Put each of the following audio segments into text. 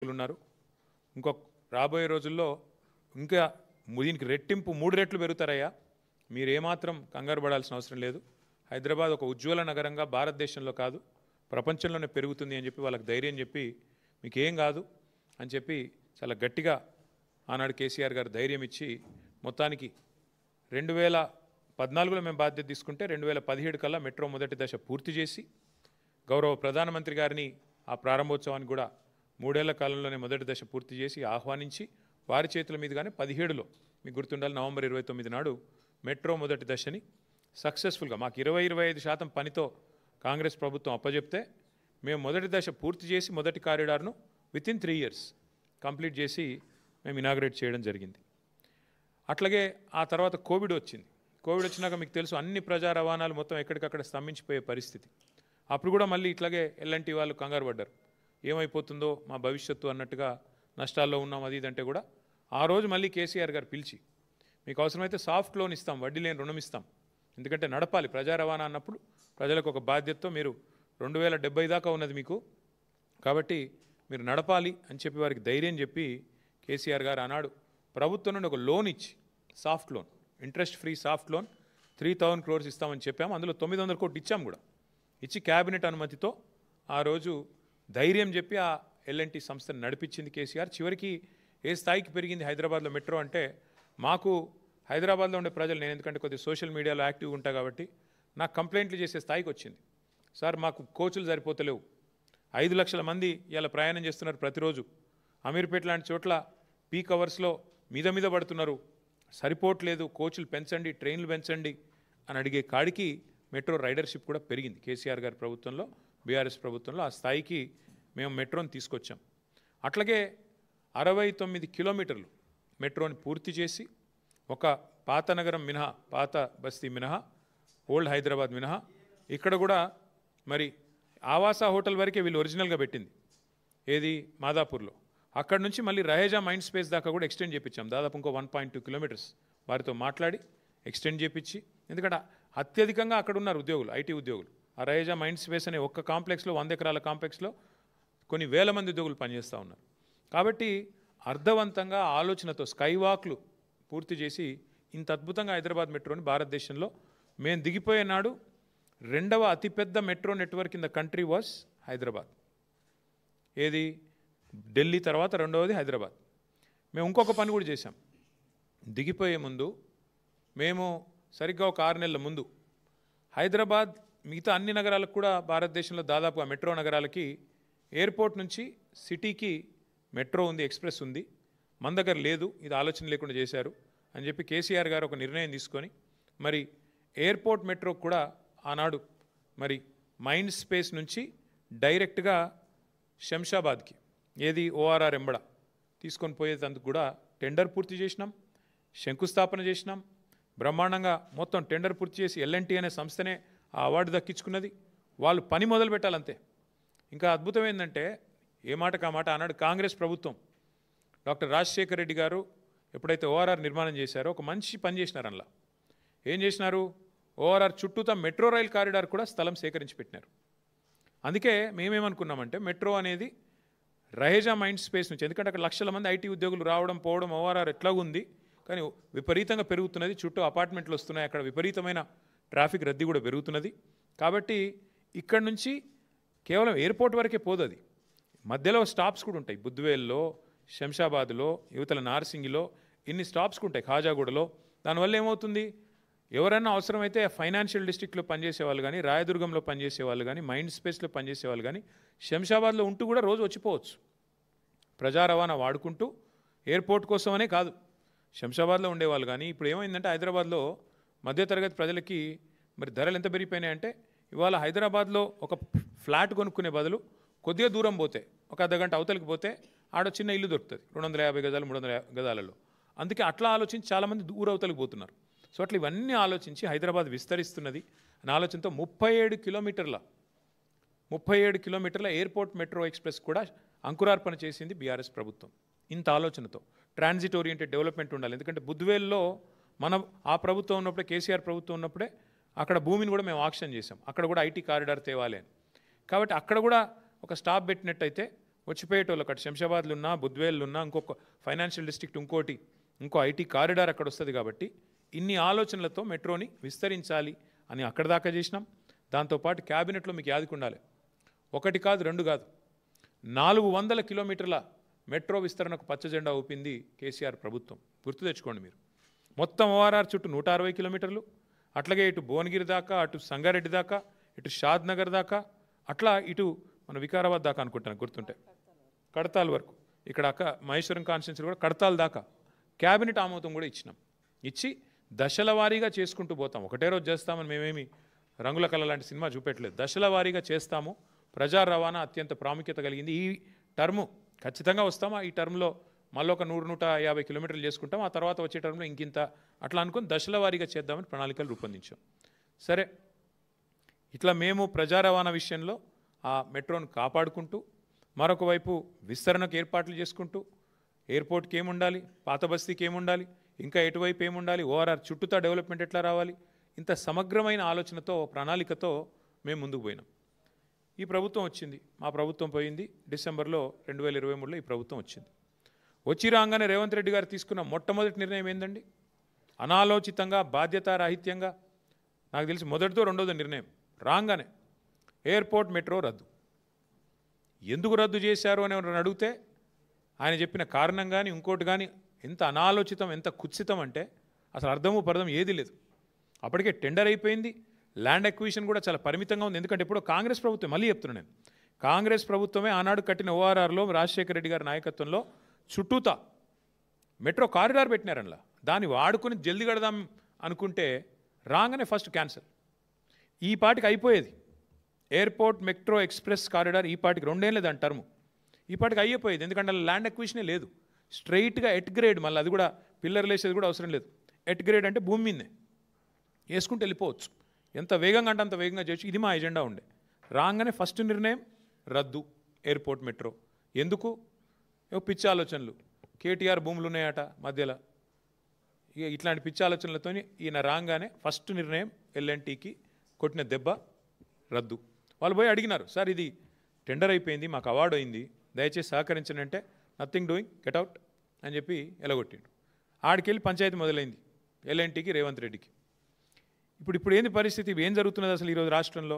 ఉన్నారు. ఇంకో రాబోయే రోజుల్లో ఇంకా దీనికి రెట్టింపు 3 రెట్లు పెరుగుతారయ్యా. మీరు ఏమాత్రం కంగారు పడాల్సిన అవసరం లేదు. హైదరాబాద్ ఒక ఉజ్వల నగరంగా భారతదేశంలో కాదు ప్రపంచంలోనే పెరుగుతుంది అని చెప్పి వాళ్ళకి ధైర్యం చెప్పి మీకేం కాదు అని చెప్పి చాలా గట్టిగా ఆనాడు కేసీఆర్ గారు ధైర్యం ఇచ్చి మొత్తానికి 2014లో మేము బాధ్యత తీసుకుంటే 2017 కల్లా మెట్రో మొదటి దశ పూర్తి చేసి గౌరవ ప్రధానమంత్రి గారిని ఆ ప్రారంభోత్సవానికి కూడా 3 ఏళ్ల కాలంలోనే మొదటి దశ పూర్తి చేసి ఆహ్వానించి వారి చేతుల మీదుగానే 17లో మీకు గుర్తుండాలి నవంబర్ 29 నాడు మెట్రో మొదటి దశని సక్సెస్ఫుల్గా మాకు 20-25% పనితో కాంగ్రెస్ ప్రభుత్వం అప్పజెప్తే మేము మొదటి దశ పూర్తి చేసి మొదటి కారిడార్ను వితిన్ 3 ఇయర్స్ కంప్లీట్ చేసి మేము ఇనాగ్రేట్ చేయడం జరిగింది. అట్లాగే ఆ తర్వాత కోవిడ్ వచ్చింది. కోవిడ్ వచ్చినాక మీకు తెలుసు అన్ని ప్రజా రవాణాలు మొత్తం ఎక్కడికక్కడ స్తంభించిపోయే పరిస్థితి. అప్పుడు కూడా మళ్ళీ ఇట్లాగే ఎల్ఎన్టీ వాళ్ళు కంగారు పడ్డారు. ఏమైపోతుందో మా భవిష్యత్తు అన్నట్టుగా నష్టాల్లో ఉన్నాం అది ఇదంటే కూడా ఆ రోజు మళ్ళీ కేసీఆర్ గారు పిలిచి మీకు అవసరమైతే సాఫ్ట్ లోన్ ఇస్తాం, వడ్డీ లేని రుణం ఇస్తాం, ఎందుకంటే నడపాలి ప్రజా రవాణా అన్నప్పుడు ప్రజలకు ఒక బాధ్యతతో మీరు 2070 దాకా ఉన్నది మీకు కాబట్టి మీరు నడపాలి అని చెప్పి వారికి ధైర్యం చెప్పి కేసీఆర్ గారు ఆనాడు ప్రభుత్వం నుండి ఒక లోన్ ఇచ్చి soft loan interest free soft loan 3000 crores ఇస్తామని చెప్పాము. అందులో 900 కోట్లు ఇచ్చాము కూడా. ఇచ్చి క్యాబినెట్ అనుమతితో ఆ రోజు ధైర్యం చెప్పి ఆ ఎల్ఎన్టీ సంస్థను నడిపించింది కేసీఆర్. చివరికి ఏ స్థాయికి పెరిగింది హైదరాబాద్లో మెట్రో అంటే మాకు హైదరాబాద్లో ఉండే ప్రజలు నేను ఎందుకంటే కొద్దిగా సోషల్ మీడియాలో యాక్టివ్గా ఉంటా కాబట్టి నాకు కంప్లైంట్లు చేసే స్థాయికి వచ్చింది. సార్ మాకు కోచులు సరిపోతలేవు, 5 లక్షల మంది ఇలా ప్రయాణం చేస్తున్నారు ప్రతిరోజు, అమీర్పేట లాంటి చోట్ల పీక్ అవర్స్లో మీద పడుతున్నారు, సరిపోవట్లేదు, కోచులు పెంచండి, ట్రైన్లు పెంచండి అని అడిగే కాడికి మెట్రో రైడర్షిప్ కూడా పెరిగింది కేసీఆర్ గారి ప్రభుత్వంలో, బీఆర్ఎస్ ప్రభుత్వంలో. ఆ స్థాయికి మేము మెట్రోని తీసుకొచ్చాం. అట్లాగే 69 కిలోమీటర్లు మెట్రోని పూర్తి చేసి ఒక పాత నగరం మినహా, పాత బస్తీ మినహా, ఓల్డ్ హైదరాబాద్ మినహా ఇక్కడ కూడా మరి ఆవాస హోటల్ వరకే వీళ్ళు ఒరిజినల్గా పెట్టింది ఏది మాదాపూర్లో. అక్కడ నుంచి మళ్ళీ రహేజా మైండ్ స్పేస్ దాకా కూడా ఎక్స్టెండ్ చేయించాం. దాదాపు ఇంకో 1.2 కిలోమీటర్స్ వారితో మాట్లాడి ఎక్స్టెండ్ చేయించి, ఎందుకంటే అత్యధికంగా అక్కడ ఉన్నారు ఉద్యోగులు, ఐటీ ఉద్యోగులు. ఆ రహేజా మైండ్ స్పేస్ అనే ఒక్క కాంప్లెక్స్లో 100 ఎకరాల కాంప్లెక్స్లో కొన్ని వేల మంది ఉద్యోగులు పనిచేస్తూ ఉన్నారు. కాబట్టి అర్థవంతంగా ఆలోచనతో స్కై వాక్లు పూర్తి చేసి ఇంత అద్భుతంగా హైదరాబాద్ మెట్రోని భారతదేశంలో మేము దిగిపోయే నాడు 2వ అతిపెద్ద metro network in the country was Hyderabad. ఏది ఢిల్లీ తర్వాత 2వది హైదరాబాద్. మేము ఇంకొక పని కూడా చేశాం. దిగిపోయే ముందు మేము సరిగ్గా ఒక 6 నెలల ముందు హైదరాబాద్ మిగతా అన్ని నగరాలకు కూడా భారతదేశంలో దాదాపు ఆ మెట్రో నగరాలకి ఎయిర్పోర్ట్ నుంచి సిటీకి మెట్రో ఉంది, ఎక్స్ప్రెస్ ఉంది, మన దగ్గర లేదు, ఇది ఆలోచన లేకుండా చేశారు అని చెప్పి కేసీఆర్ గారు ఒక నిర్ణయం తీసుకొని మరి ఎయిర్పోర్ట్ మెట్రో కూడా ఆనాడు మరి మైండ్ స్పేస్ నుంచి డైరెక్ట్గా శంషాబాద్కి ఏది ఓఆర్ఆర్ ఎంబడ తీసుకొని పోయేందుకు కూడా టెండర్ పూర్తి చేసినాం, శంకుస్థాపన చేసినాం. బ్రహ్మాండంగా మొత్తం టెండర్ పూర్తి చేసి ఎల్ఎన్టీ అనే సంస్థనే ఆ అవార్డు దక్కించుకున్నది. వాళ్ళు పని మొదలు పెట్టాలంతే. ఇంకా అద్భుతం ఏంటంటే ఏ మాటకు ఆ మాట ఆనాడు కాంగ్రెస్ ప్రభుత్వం డాక్టర్ రాజశేఖర రెడ్డి గారు ఎప్పుడైతే ఓఆర్ఆర్ నిర్మాణం చేశారో ఒక మంచి పని చేసినారు. అందులో ఏం చేసినారు, ఓఆర్ఆర్ చుట్టూతా మెట్రో రైల్ కారిడార్ కూడా స్థలం సేకరించి పెట్టినారు. అందుకే మేమేమనుకున్నామంటే మెట్రో అనేది రహేజా మైండ్ స్పేస్ నుంచి, ఎందుకంటే అక్కడ లక్షల మంది ఐటీ ఉద్యోగులు రావడం పోవడం ఓఆర్ఆర్ ఎట్లాగా ఉంది కానీ విపరీతంగా పెరుగుతున్నది, చుట్టూ అపార్ట్మెంట్లు వస్తున్నాయి, అక్కడ విపరీతమైన ట్రాఫిక్ రద్దీ కూడా పెరుగుతున్నది. కాబట్టి ఇక్కడ నుంచి కేవలం ఎయిర్పోర్ట్ వరకే పోదు, అది మధ్యలో స్టాప్స్ కూడా ఉంటాయి. బుద్వేల్లో, శంషాబాద్లో, యువతల నార్సింగిలో ఇన్ని స్టాప్స్ ఉంటాయి, ఖాజాగూడలో. దానివల్ల ఏమవుతుంది, ఎవరైనా అవసరమైతే ఫైనాన్షియల్ డిస్ట్రిక్ట్లో పనిచేసే వాళ్ళు కానీ, రాయదుర్గంలో పనిచేసే వాళ్ళు కానీ, మైండ్ స్పేస్లో పనిచేసే వాళ్ళు కానీ శంషాబాద్లో ఉంటూ కూడా రోజు వచ్చిపోవచ్చు. ప్రజా రవాణా వాడుకుంటూ ఎయిర్పోర్ట్ కోసమనే కాదు, శంషాబాద్లో ఉండేవాళ్ళు కానీ. ఇప్పుడు ఏమైందంటే హైదరాబాద్లో మధ్యతరగతి ప్రజలకి మరి ధరలు ఎంత పెరిగిపోయినాయంటే ఇవాళ హైదరాబాద్లో ఒక ఫ్లాట్ కొనుక్కునే బదులు కొద్దిగా దూరం పోతే ఒక అర్ధగంట అవతలికి పోతే ఆడ చిన్న ఇల్లు దొరుకుతుంది 250 గజాలు 300 గజాలలో. అందుకే అట్లా ఆలోచించి చాలామంది దూర అవతలికి పోతున్నారు. సో అట్లా ఇవన్నీ ఆలోచించి హైదరాబాద్ విస్తరిస్తున్నది అనే ఆలోచనతో 37 కిలోమీటర్ల ఎయిర్పోర్ట్ మెట్రో ఎక్స్ప్రెస్ కూడా అంకురార్పణ చేసింది బీఆర్ఎస్ ప్రభుత్వం. ఇంత ఆలోచనతో ట్రాన్సిట్ ఓరియంటెడ్ డెవలప్మెంట్ ఉండాలి. ఎందుకంటే బుద్వేల్లో మనం ఆ ప్రభుత్వం ఉన్నప్పుడే, కేసీఆర్ ప్రభుత్వం ఉన్నప్పుడే అక్కడ భూమిని కూడా మేము ఆక్షన్ చేసాం, అక్కడ కూడా ఐటీ కారిడార్ తేవాలి అని. కాబట్టి అక్కడ కూడా ఒక స్టాప్ పెట్టినట్టయితే వచ్చిపోయేటోళ్ళకి అటు శంషాబాద్లు ఉన్నా బుద్వేళ్ళు ఉన్నా ఇంకొక ఫైనాన్షియల్ డిస్ట్రిక్ట్ ఇంకో ఐటీ కారిడార్ అక్కడ వస్తుంది కాబట్టి ఇన్ని ఆలోచనలతో మెట్రోని విస్తరించాలి అని అక్కడ దాకా చేసినాం. దాంతోపాటు క్యాబినెట్లో మీకు యాదికి ఉండాలి, 1 కాదు 2 కాదు 400 కిలోమీటర్ల మెట్రో విస్తరణకు పచ్చజెండా ఊపింది కేసీఆర్ ప్రభుత్వం. గుర్తు తెచ్చుకోండి మీరు. మొత్తం ఓఆర్ఆర్ చుట్టూ 160 కిలోమీటర్లు, అట్లాగే ఇటు భువనగిరి దాకా, అటు సంగారెడ్డి దాకా, ఇటు షాద్ నగర్ దాకా, అట్లా ఇటు మన వికారాబాద్ దాకా అనుకుంటాను గుర్తుంటే, కడతాల్ వరకు, ఇక్కడ మహేశ్వరం కాన్స్టిట్యున్సీ కూడా కడతాల్ దాకా క్యాబినెట్ ఆమోదం కూడా ఇచ్చి దశల వారీగా చేసుకుంటూ పోతాం. ఒకటే రోజు చేస్తామని మేమేమి రంగుల కళ లాంటి సినిమా చూపెట్టలేదు. దశల వారీగా చేస్తాము. ప్రజా రవాణా అత్యంత ప్రాముఖ్యత కలిగింది. ఈ టర్ము ఖచ్చితంగా వస్తాము. ఈ టర్మ్లో మళ్ళీ ఒక 100-150 కిలోమీటర్లు చేసుకుంటాం. ఆ తర్వాత వచ్చే టర్మ్లో ఇంకింత అట్లా అనుకుని దశల వారీగా చేద్దామని ప్రణాళికలు రూపొందించాం. సరే, ఇట్లా మేము ప్రజా రవాణా విషయంలో ఆ మెట్రోను కాపాడుకుంటూ, మరొక వైపు విస్తరణకు ఏర్పాట్లు చేసుకుంటూ, ఎయిర్పోర్ట్కి ఏముండాలి, పాత బస్తీకి ఏముండాలి, ఇంకా ఎటువైపు ఏముండాలి, ఓఆర్ఆర్ చుట్టూతా డెవలప్మెంట్ ఎట్లా రావాలి, ఇంత సమగ్రమైన ఆలోచనతో ప్రణాళికతో మేము ముందుకు పోయినాం. ఈ ప్రభుత్వం వచ్చింది, మా ప్రభుత్వం పోయింది. డిసెంబర్లో 2023లో ఈ ప్రభుత్వం వచ్చింది. వచ్చి రాగానే రేవంత్ రెడ్డి గారు తీసుకున్న మొట్టమొదటి నిర్ణయం ఏందండి? అనాలోచితంగా, బాధ్యతారాహిత్యంగా, నాకు తెలిసి మొదటిదో రెండోదో నిర్ణయం రాగానే ఎయిర్పోర్ట్ మెట్రో రద్దు. ఎందుకు రద్దు చేశారు అని ఎవరైనా అడిగితే ఆయన చెప్పిన కారణం కానీ ఇంకోటి కానీ ఎంత అనాలోచితం, ఎంత కుత్సితం అంటే అసలు అర్థము పర్థం ఏది లేదు. అప్పటికే టెండర్ అయిపోయింది. ల్యాండ్ అక్విజిషన్ కూడా చాలా పరిమితంగా ఉంది. ఎందుకంటే ఇప్పుడు కాంగ్రెస్ ప్రభుత్వం, మళ్ళీ చెప్తున్నాను నేను, కాంగ్రెస్ ప్రభుత్వమే ఆనాడు కట్టిన ఓఆర్ఆర్లో రాజశేఖర రెడ్డి గారి నాయకత్వంలో చుట్టూతా మెట్రో కారిడార్ పెట్టినారు. అందులో దాన్ని వాడుకొని జల్దీ కడదాం అనుకుంటే రాగానే ఫస్ట్ క్యాన్సల్. ఈ పాటికి అయిపోయేది ఎయిర్పోర్ట్ మెట్రో ఎక్స్ప్రెస్ కారిడార్. ఈ పాటికి 2 ఏళ్ళే దాని టర్ము. ఈ పాటికి అయిపోయేది. ఎందుకంటే అలా ల్యాండ్ అక్విజిషనే లేదు. స్ట్రైట్గా ఎట్ గ్రేడ్, మళ్ళీ అది కూడా పిల్లర్లు వేసేది కూడా అవసరం లేదు. ఎట్ గ్రేడ్ అంటే భూమి మీదే వేసుకుంటూ వెళ్ళిపోవచ్చు. ఎంత వేగంగా అంటే అంత వేగంగా చేయొచ్చు. ఇది మా ఎజెండా ఉండే. రాగానే ఫస్ట్ నిర్ణయం రద్దు ఎయిర్పోర్ట్ మెట్రో. ఎందుకు? పిచ్చి ఆలోచనలు. కేటీఆర్ భూములు ఉన్నాయట మధ్యలో, ఇక ఇట్లాంటి పిచ్చి ఆలోచనలతో ఈయన రాగానే ఫస్ట్ నిర్ణయం ఎల్ఎన్టీకి కొట్టిన దెబ్బ రద్దు. వాళ్ళు పోయి అడిగినారు, సార్ ఇది టెండర్ అయిపోయింది, మాకు అవార్డు అయింది, దయచేసి సహకరించండి అంటే నథింగ్ డూయింగ్, గెట్ అవుట్ అని చెప్పి ఎలగొట్టిండు. ఆడికెళ్ళి పంచాయతీ మొదలైంది ఎల్ఎన్టీకి, రేవంత్ రెడ్డికి. ఇప్పుడు ఏంది పరిస్థితి? ఏం జరుగుతున్నది అసలు ఈరోజు రాష్ట్రంలో?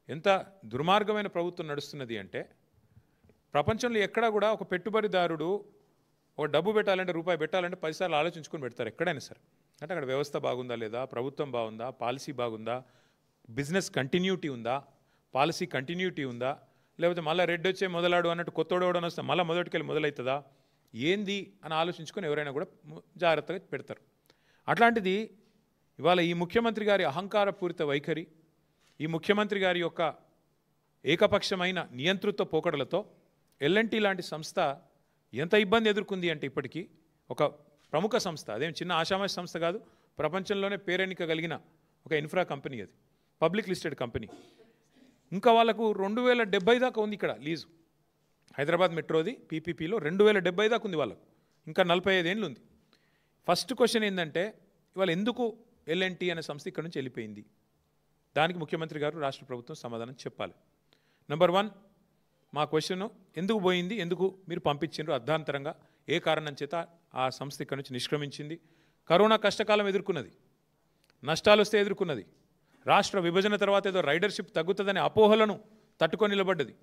ఎంత దుర్మార్గమైన ప్రభుత్వం నడుస్తున్నది అంటే, ప్రపంచంలో ఎక్కడా కూడా ఒక పెట్టుబడిదారుడు ఒక డబ్బు పెట్టాలంటే, రూపాయి పెట్టాలంటే 10 సార్లు ఆలోచించుకొని పెడతారు ఎక్కడైనా సరే. అంటే అక్కడ వ్యవస్థ బాగుందా లేదా, ప్రభుత్వం బాగుందా, పాలసీ బాగుందా, బిజినెస్ కంటిన్యూటీ ఉందా, పాలసీ కంటిన్యూటీ ఉందా, లేకపోతే మళ్ళీ రెడ్ వచ్చే మొదలాడు అన్నట్టు కొత్తోడవడం వస్తే మళ్ళీ మొదటికెళ్ళి మొదలవుతుందా, ఏంది అని ఆలోచించుకొని ఎవరైనా కూడా జాగ్రత్తగా పెడతారు. అట్లాంటిది ఇవాళ ఈ ముఖ్యమంత్రి గారి అహంకారపూరిత వైఖరి, ఈ ముఖ్యమంత్రి గారి యొక్క ఏకపక్షమైన నియంతృత్వ పోకడలతో ఎల్ఎన్టీ లాంటి సంస్థ ఎంత ఇబ్బంది ఎదుర్కొంది అంటే, ఇప్పటికీ ఒక ప్రముఖ సంస్థ, అదేం చిన్న ఆషామాషి సంస్థ కాదు, ప్రపంచంలోనే పేరెన్నిక కలిగిన ఒక ఇన్ఫ్రా కంపెనీ, అది పబ్లిక్ లిస్టెడ్ కంపెనీ. ఇంకా వాళ్ళకు 2070 దాకా ఉంది ఇక్కడ లీజు. హైదరాబాద్ మెట్రోది పీపీపీలో 2070 దాకా ఉంది వాళ్ళకు. ఇంకా 45 ఏళ్ళు ఉంది. ఫస్ట్ క్వశ్చన్ ఏంటంటే, ఇవాళ ఎందుకు ఎల్ఎన్టీ అనే సంస్థ ఇక్కడ నుంచి వెళ్ళిపోయింది? దానికి ముఖ్యమంత్రి గారు, రాష్ట్ర ప్రభుత్వం సమాధానం చెప్పాలి. నెంబర్ 1, మా క్వశ్చన్ ఎందుకు పోయింది, ఎందుకు మీరు పంపించారు అర్ధాంతరంగా, ఏ కారణం చేత ఆ సంస్థ ఇక్కడ నుంచి నిష్క్రమించింది? కరోనా కష్టకాలం ఎదుర్కొన్నది, నష్టాలు వస్తే ఎదుర్కొన్నది, రాష్ట్ర విభజన తర్వాత ఏదో రైడర్షిప్ తగ్గుతుందనే అపోహలను తట్టుకొని నిలబడ్డది.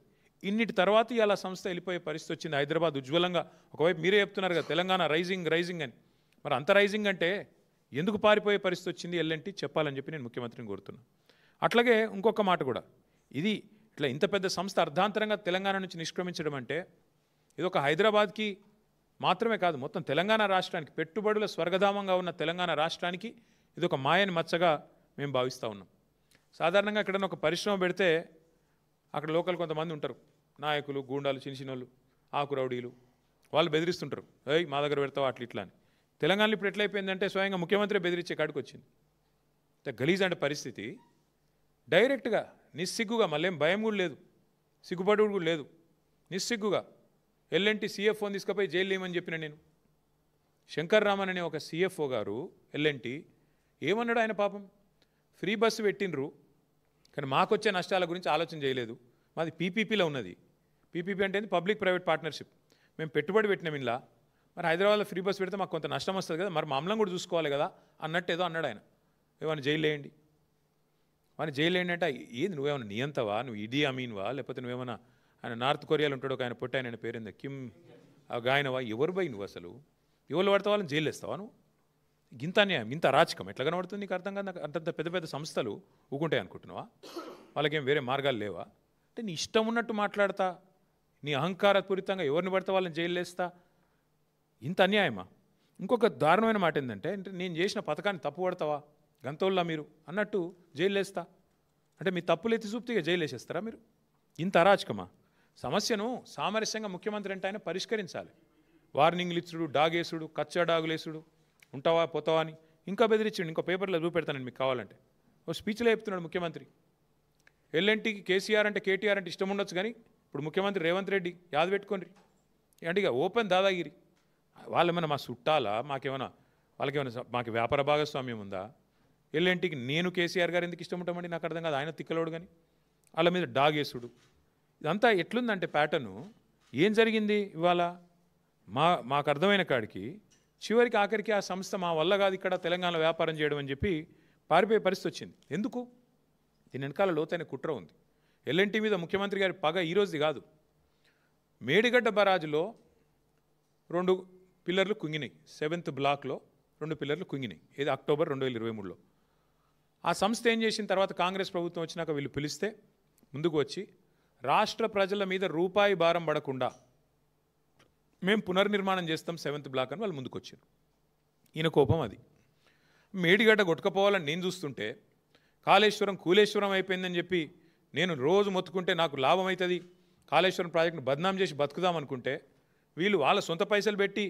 ఇన్నిటి తర్వాత ఇలా సంస్థ వెళ్ళిపోయే పరిస్థితి వచ్చింది. హైదరాబాద్ ఉజ్వలంగా, ఒకవైపు మీరే చెప్తున్నారు కదా తెలంగాణ రైజింగ్ అని, మరి అంత రైజింగ్ అంటే ఎందుకు పారిపోయే పరిస్థితి వచ్చింది ఎల్ఎన్టీ చెప్పాలని చెప్పి నేను ముఖ్యమంత్రిని కోరుతున్నాను. అట్లాగే ఇంకొక మాట కూడా, ఇది ఇట్లా ఇంత పెద్ద సంస్థ అర్ధాంతరంగా తెలంగాణ నుంచి నిష్క్రమించడం అంటే, ఇది ఒక హైదరాబాద్కి మాత్రమే కాదు, మొత్తం తెలంగాణ రాష్ట్రానికి, పెట్టుబడుల స్వర్గధామంగా ఉన్న తెలంగాణ రాష్ట్రానికి ఇది ఒక మాయని మచ్చగా మేము భావిస్తూ ఉన్నాం. సాధారణంగా ఎక్కడైనా ఒక పరిశ్రమ పెడితే అక్కడ లోకల్ కొంతమంది ఉంటారు, నాయకులు, గూండాలు, చిన్నోళ్ళు, ఆకు రౌడీలు, వాళ్ళు బెదిరిస్తుంటారు, ఏయ్ మా దగ్గర పెడతావా అట్లా ఇట్లా అని. తెలంగాణలో ఇప్పుడు ఎట్లయిపోయిందంటే స్వయంగా ముఖ్యమంత్రి బెదిరించే కాడికి వచ్చింది. గలీజ్ అంటే పరిస్థితి. డైరెక్ట్గా నిస్సిగ్గుగా, మళ్ళీ ఏం భయం కూడా లేదు, సిగ్గుపడు కూడా లేదు, నిస్సిగ్గుగా ఎల్ఎన్టీ సిఎఫ్ఓని తీసుకుపోయి జైలు లేమని చెప్పిన నేను. శంకర్ రామన్ అనే ఒక సిఎఫ్ఓ గారు ఎల్ఎన్టీ ఏమన్నాడు? ఆయన పాపం ఫ్రీ బస్సు పెట్టినరు, కానీ మాకొచ్చే నష్టాల గురించి ఆలోచన చేయలేదు. మాది పీపీపీలో ఉన్నది, పీపీపీ అంటే పబ్లిక్ ప్రైవేట్ పార్ట్నర్షిప్. మేము పెట్టుబడి పెట్టినాం ఇలా, మరి హైదరాబాద్లో ఫ్రీ బస్ పెడితే మాకు కొంత నష్టం వస్తుంది కదా, మరి మమ్మల్ని కూడా చూసుకోవాలి కదా అన్నట్టు ఏదో అన్నాడు ఆయన. ఏమైనా జైలు వేయండి, వాడిని జైలు వేయండి అంటే ఏంది, నువ్వేమైనా నియంతవా, నువ్వు ఇడీ అమీన్వా, లేకపోతే నువ్వేమైనా ఆయన నార్త్ కొరియాలో ఉంటాడు ఒక ఆయన పుట్ట ఆయన పేరుంది కిమ్ గాయనవా, ఎవరు పోయి నువ్వు అసలు ఎవరు పడితే వాళ్ళని జైలు వేస్తావా నువ్వు? ఇంత అన్యాయం, ఇంత అరాచకం ఎట్లా కనబడుతుంది నీకు అర్థం కాదు. అంతంత పెద్ద పెద్ద సంస్థలు ఊకుంటాయి అనుకుంటున్నావా? వాళ్ళకేం వేరే మార్గాలు లేవా? అంటే నీ ఇష్టం ఉన్నట్టు మాట్లాడతా, నీ అహంకారపూరితంగా ఎవరిని పడితే వాళ్ళని జైలు వేస్తా, ఇంత అన్యాయమా? ఇంకొక దారుణమైన మాట ఏంటంటే, నేను చేసిన పథకాన్ని తప్పు పడతావా గంతోళ్ళ మీరు అన్నట్టు జైలు వేస్తా అంటే మీ తప్పులు ఎత్తి చూపితే జైలు వేసేస్తారా మీరు? ఇంత అరాచకమా? సమస్యను సామరస్యంగా ముఖ్యమంత్రి అంటే ఆయన పరిష్కరించాలి. వార్నింగ్లు ఇచ్చుడు, డాగేసుడు, కచ్చా డాగులేసుడు, ఉంటావా పోతావా అని ఇంకా బెదిరించండి. ఇంకో పేపర్లో చూపెడతానండి మీకు కావాలంటే. ఓ స్పీచ్లో చెప్తున్నాడు ముఖ్యమంత్రి, ఎల్ఎన్టీకి కేసీఆర్ అంటే కేటీఆర్ అంటే ఇష్టం ఉండొచ్చు, కానీ ఇప్పుడు ముఖ్యమంత్రి రేవంత్ రెడ్డి యాద పెట్టుకోండి అంటే ఇక ఓపెన్ దాదాగిరి. వాళ్ళేమైనా మా చుట్టాలా, వాళ్ళకేమైనా మాకు వ్యాపార భాగస్వామ్యం ఉందా? ఎల్ఎన్టీకి నేను కేసీఆర్ గారు ఎందుకు ఇష్టం ఉంటామండి నాకు అర్థం కాదు. ఆయన తిక్కలోడు కానీ వాళ్ళ మీద డాగేసుడు, ఇదంతా ఎట్లుందంటే ప్యాటర్ను. ఏం జరిగింది ఇవాళ మాకు అర్థమైన కాడికి చివరికి ఆఖరికి ఆ సంస్థ మా వల్ల కాదు ఇక్కడ తెలంగాణలో వ్యాపారం చేయడం అని చెప్పి పారిపోయే పరిస్థితి వచ్చింది. ఎందుకు? దీని వెనకాల లోతైన కుట్ర ఉంది. ఎల్ఎన్టీ మీద ముఖ్యమంత్రి గారి పగ ఈరోజుది కాదు. మేడిగడ్డ బరాజులో 2 పిల్లర్లు కుంగినాయి, 7th బ్లాక్లో 2 పిల్లర్లు కుంగినాయి. ఇది అక్టోబర్ 2023లో. ఆ సంస్థ ఏం చేసిన తర్వాత కాంగ్రెస్ ప్రభుత్వం వచ్చినాక వీళ్ళు పిలిస్తే ముందుకు వచ్చి రాష్ట్ర ప్రజల మీద రూపాయి భారం పడకుండా మేము పునర్నిర్మాణం చేస్తాం 7th బ్లాక్ అని వాళ్ళు ముందుకు వచ్చారు. ఈయన కోపం అది. మేడిగడ్డ కొట్టుకపోవాలని నేను చూస్తుంటే కాళేశ్వరం కూలేశ్వరం అయిపోయిందని చెప్పి నేను రోజు మొత్తుకుంటే నాకు లాభం అవుతుంది, కాళేశ్వరం ప్రాజెక్టును బద్నాం చేసి బతుకుదాం అనుకుంటే వీళ్ళు వాళ్ళ సొంత పైసలు పెట్టి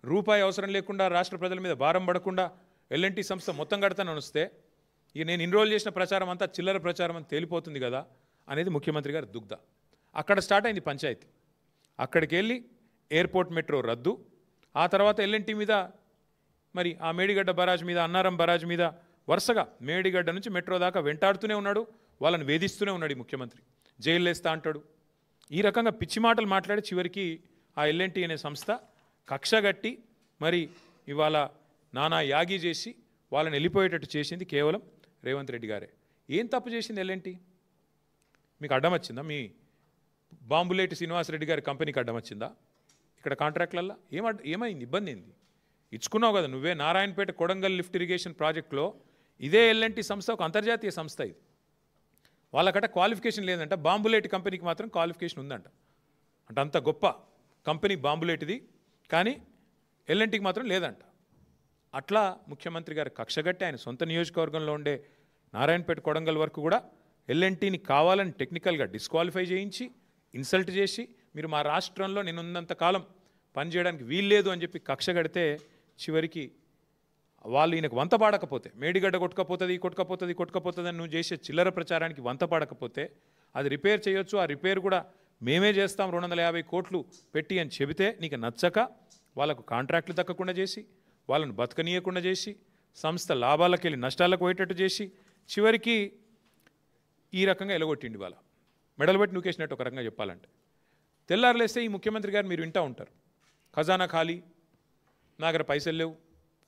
రూపాయి అవసరం లేకుండా రాష్ట్ర ప్రజల మీద భారం పడకుండా ఎల్ఎన్టీ సంస్థ మొత్తం కడతానని వస్తే ఇక నేను ఇన్రోల్ చేసిన ప్రచారం అంతా చిల్లర ప్రచారం అని తేలిపోతుంది కదా అనేది ముఖ్యమంత్రి గారి దుగ్ధ. అక్కడ స్టార్ట్ అయింది పంచాయతీ. అక్కడికి వెళ్ళి ఎయిర్పోర్ట్ మెట్రో రద్దు, ఆ తర్వాత ఎల్ఎన్టీ మీద మరి ఆ మేడిగడ్డ బరాజ్ మీద, అన్నారం బరాజ్ మీద వరుసగా మేడిగడ్డ నుంచి మెట్రో దాకా వెంటాడుతూనే ఉన్నాడు, వాళ్ళని వేధిస్తూనే ఉన్నాడు ఈ ముఖ్యమంత్రి. జైలు వేస్తా అంటాడు. ఈ రకంగా పిచ్చి మాటలు మాట్లాడి చివరికి ఆ ఎల్ఎన్టీ అనే సంస్థ కక్షగట్టి మరి ఇవాళ నానా యాగి చేసి వాళ్ళని వెళ్ళిపోయేటట్టు చేసింది కేవలం రేవంత్ రెడ్డి గారే. ఏం తప్పు చేసింది ఎల్ఎన్టీ? మీకు అడ్డం వచ్చిందా? మీ బాంబులేటి శ్రీనివాసరెడ్డి గారి కంపెనీకి అడ్డం వచ్చిందా? ఇక్కడ కాంట్రాక్ట్లల్లో ఏమైంది? ఇబ్బంది ఏంది? ఇచ్చుకున్నావు కదా నువ్వే. నారాయణపేట కొడంగల్ లిఫ్ట్ ఇరిగేషన్ ప్రాజెక్టులో ఇదే ఎల్ఎన్టీ సంస్థ ఒక అంతర్జాతీయ సంస్థ. ఇది వాళ్ళకట క్వాలిఫికేషన్ లేదంట, బాంబులేటి కంపెనీకి మాత్రం క్వాలిఫికేషన్ ఉందంట. అంటే అంత గొప్ప కంపెనీ బాంబులేటిది, కానీ ఎల్ఎన్టీకి మాత్రం లేదంట. అట్లా ముఖ్యమంత్రి గారు కక్షగట్టి ఆయన సొంత నియోజకవర్గంలో ఉండే నారాయణపేట కొడంగల్ వరకు కూడా ఎల్ఎన్టీని కావాలని టెక్నికల్గా డిస్క్వాలిఫై చేయించి ఇన్సల్ట్ చేసి మీరు మా రాష్ట్రంలో నేనున్నంత కాలం పనిచేయడానికి వీల్లేదు అని చెప్పి కక్షగడితే చివరికి వాళ్ళు ఈయనకు వంత పాడకపోతే, మేడిగడ్డ కొట్టుకపోతుంది అని నువ్వు చేసే చిల్లర ప్రచారానికి వంత పాడకపోతే అది రిపేర్ చేయొచ్చు, ఆ రిపేర్ కూడా మేమే చేస్తాం 250 కోట్లు పెట్టి అని చెబితే నీకు నచ్చక వాళ్ళకు కాంట్రాక్టులు దక్కకుండా చేసి, వాళ్ళను బతకనీయకుండా చేసి, సంస్థ లాభాలకు వెళ్ళి నష్టాలకు పోయేటట్టు చేసి చివరికి ఈ రకంగా ఎలగొట్టిండి. వాళ్ళ మెడలు పెట్టి నూకేసినట్టు ఒక రకంగా చెప్పాలంటే. తెల్లారులేస్తే ఈ ముఖ్యమంత్రి గారు మీరు వింటూ ఉంటారు, ఖజానా ఖాళీ, నా దగ్గర పైసలు లేవు,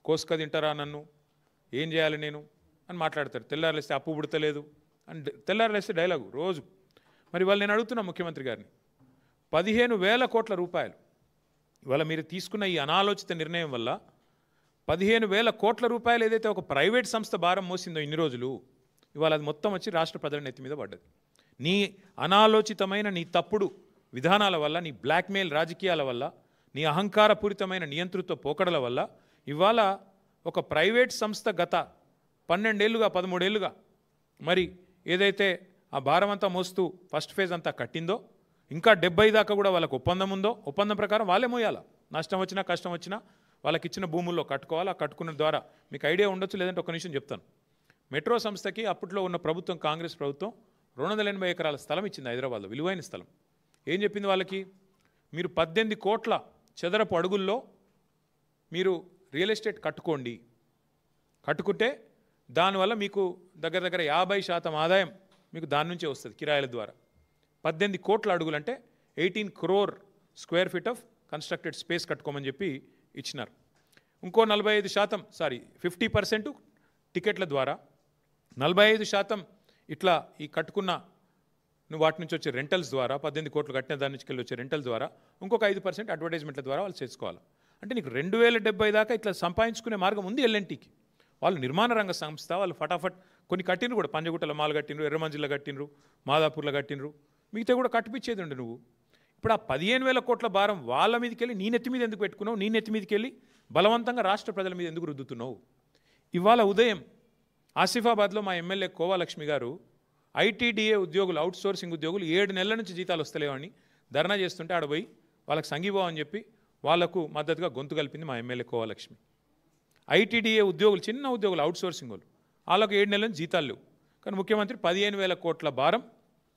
కోసుక తింటారా నన్ను, ఏం చేయాలి నేను అని మాట్లాడతారు. తెల్లారులేస్తే అప్పు పుడతలేదు అని తెల్లారులేస్తే డైలాగు రోజు. మరి వాళ్ళు నేను అడుగుతున్నా ముఖ్యమంత్రి గారిని, 15,000 కోట్ల రూపాయలు ఇవాళ మీరు తీసుకున్న ఈ అనాలోచిత నిర్ణయం వల్ల 15,000 కోట్ల రూపాయలు ఏదైతే ఒక ప్రైవేట్ సంస్థ భారం మోసిందో ఇన్ని రోజులు, ఇవాళ అది మొత్తం వచ్చి రాష్ట్ర ప్రజల నెత్తి మీద పడ్డది. నీ అనాలోచితమైన నీ తప్పుడు విధానాల వల్ల, నీ బ్లాక్మెయిల్ రాజకీయాల వల్ల, నీ అహంకారపూరితమైన నియంతృత్వ పోకడల వల్ల ఇవాళ ఒక ప్రైవేట్ సంస్థ గత 12 ఏళ్ళుగా 13 ఏళ్ళుగా మరి ఏదైతే ఆ భారం అంతా మోస్తూ ఫస్ట్ ఫేజ్ అంతా కట్టిందో, ఇంకా 70 దాకా కూడా వాళ్ళకు ఒప్పందం ఉందో, ఒప్పందం ప్రకారం వాళ్ళే మోయాలా. నష్టం వచ్చినా కష్టం వచ్చినా వాళ్ళకి ఇచ్చిన భూముల్లో కట్టుకోవాలి. ఆ కట్టుకున్న ద్వారా మీకు ఐడియా ఉండొచ్చు, లేదంటే ఒక నిమిషం చెప్తాను. మెట్రో సంస్థకి అప్పట్లో ఉన్న ప్రభుత్వం, కాంగ్రెస్ ప్రభుత్వం 280 ఎకరాల స్థలం ఇచ్చింది హైదరాబాద్లో, విలువైన స్థలం. ఏం చెప్పింది వాళ్ళకి? మీరు 18 కోట్ల చదరపు అడుగుల్లో మీరు రియల్ ఎస్టేట్ కట్టుకుంటే దానివల్ల మీకు దగ్గర దగ్గర 50% ఆదాయం మీకు దాని నుంచే వస్తుంది కిరాయిల ద్వారా. 18 కోట్ల అడుగులు అంటే 18 crore square feet of constructed space కట్టుకోమని చెప్పి ఇచ్చినారు. ఇంకో 50% టికెట్ల ద్వారా, 45% ఇట్లా ఈ కట్టుకున్న వాటి నుంచి వచ్చే రెంటల్స్ ద్వారా, 18 కోట్లు కట్టిన దాని నుంచి వచ్చే రెంటల్ ద్వారా, ఇంకొక 5% అడ్వర్టైజ్మెంట్ల ద్వారా వాళ్ళు చేసుకోవాలి. అంటే నీకు 2070 దాకా ఇట్లా సంపాదించుకునే మార్గం ఉంది ఎల్ఎన్టీకి. వాళ్ళు నిర్మాణ రంగ సంస్థ, వాళ్ళు ఫటాఫట్ కొన్ని కట్టినరు కూడా, పంజగుట్టల మాల్ కట్టినరు, ఎర్రమంజిల్లో కట్టినరు, మాదాపూర్లో కట్టినరు, మిగతా కూడా కట్టిపించేది ఉండే నువ్వు. ఇప్పుడు ఆ 15,000 కోట్ల భారం వాళ్ళ మీదకి వెళ్ళి నీ నెత్తి మీద ఎందుకు పెట్టుకున్నావు? నీ నెత్తి మీదకి వెళ్ళి బలవంతంగా రాష్ట్ర ప్రజల మీద ఎందుకు రుద్దుతున్నావు? ఇవాళ ఉదయం ఆసిఫాబాద్లో మా ఎమ్మెల్యే కోవాలక్ష్మి గారు ఐటీడీఏ ఉద్యోగులు, అవుట్సోర్సింగ్ ఉద్యోగులు 7 నెలల నుంచి జీతాలు వస్తలేవని ధర్నా చేస్తుంటే ఆడపోయి వాళ్ళకి సంఘీభావం అని చెప్పి వాళ్లకు మద్దతుగా గొంతు కలిపింది మా ఎమ్మెల్యే కోవాలక్ష్మి. ఐటీడీఏ ఉద్యోగులు, చిన్న ఉద్యోగులు, అవుట్సోర్సింగ్ వాళ్ళు, వాళ్ళకు 7 నెలల నుంచి జీతాలు లేవు. కానీ ముఖ్యమంత్రి 15,000 కోట్ల భారం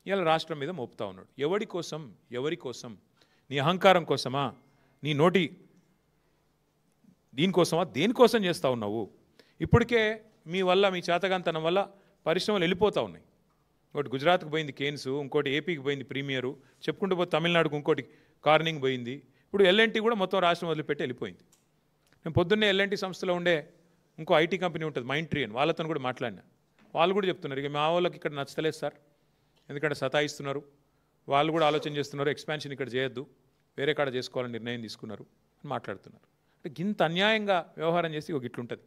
ఇలా రాష్ట్రం మీద మోపుతా ఉన్నాడు. ఎవరి కోసం? ఎవరి కోసం? నీ అహంకారం కోసమా? నీ నోటి దీనికోసమా? దేనికోసం చేస్తూ ఉన్నావు? ఇప్పటికే మీ వల్ల, మీ చేతగాంతనం వల్ల పరిశ్రమలు వెళ్ళిపోతూ ఉన్నాయి. ఒకటి గుజరాత్కు పోయింది కేన్స్, ఇంకోటి ఏపీకి పోయింది ప్రీమియరు, చెప్పుకుంటూ పోతే తమిళనాడుకు ఇంకోటి కార్నింగ్ పోయింది. ఇప్పుడు ఎల్ఎన్టీ కూడా మొత్తం రాష్ట్రం వదిలిపెట్టి వెళ్ళిపోయింది. నేను పొద్దున్నే ఎల్ఎన్టీ సంస్థలో ఉండే ఇంకో ఐటీ కంపెనీ ఉంటుంది మైంట్రీ అని, వాళ్ళతో కూడా మాట్లాడినా. వాళ్ళు కూడా చెప్తున్నారు, ఇక మా వాళ్ళకి ఇక్కడ నచ్చలేదు సార్, ఎందుకంటే సతాయిస్తున్నారు, వాళ్ళు కూడా ఆలోచన చేస్తున్నారు, ఎక్స్పాన్షన్ ఇక్కడ చేయొద్దు, వేరే కాడ చేసుకోవాలని నిర్ణయం తీసుకున్నారు అని మాట్లాడుతున్నారు. అంటే ఇంత అన్యాయంగా వ్యవహారం చేసి ఒక ఇట్లుంటుంది.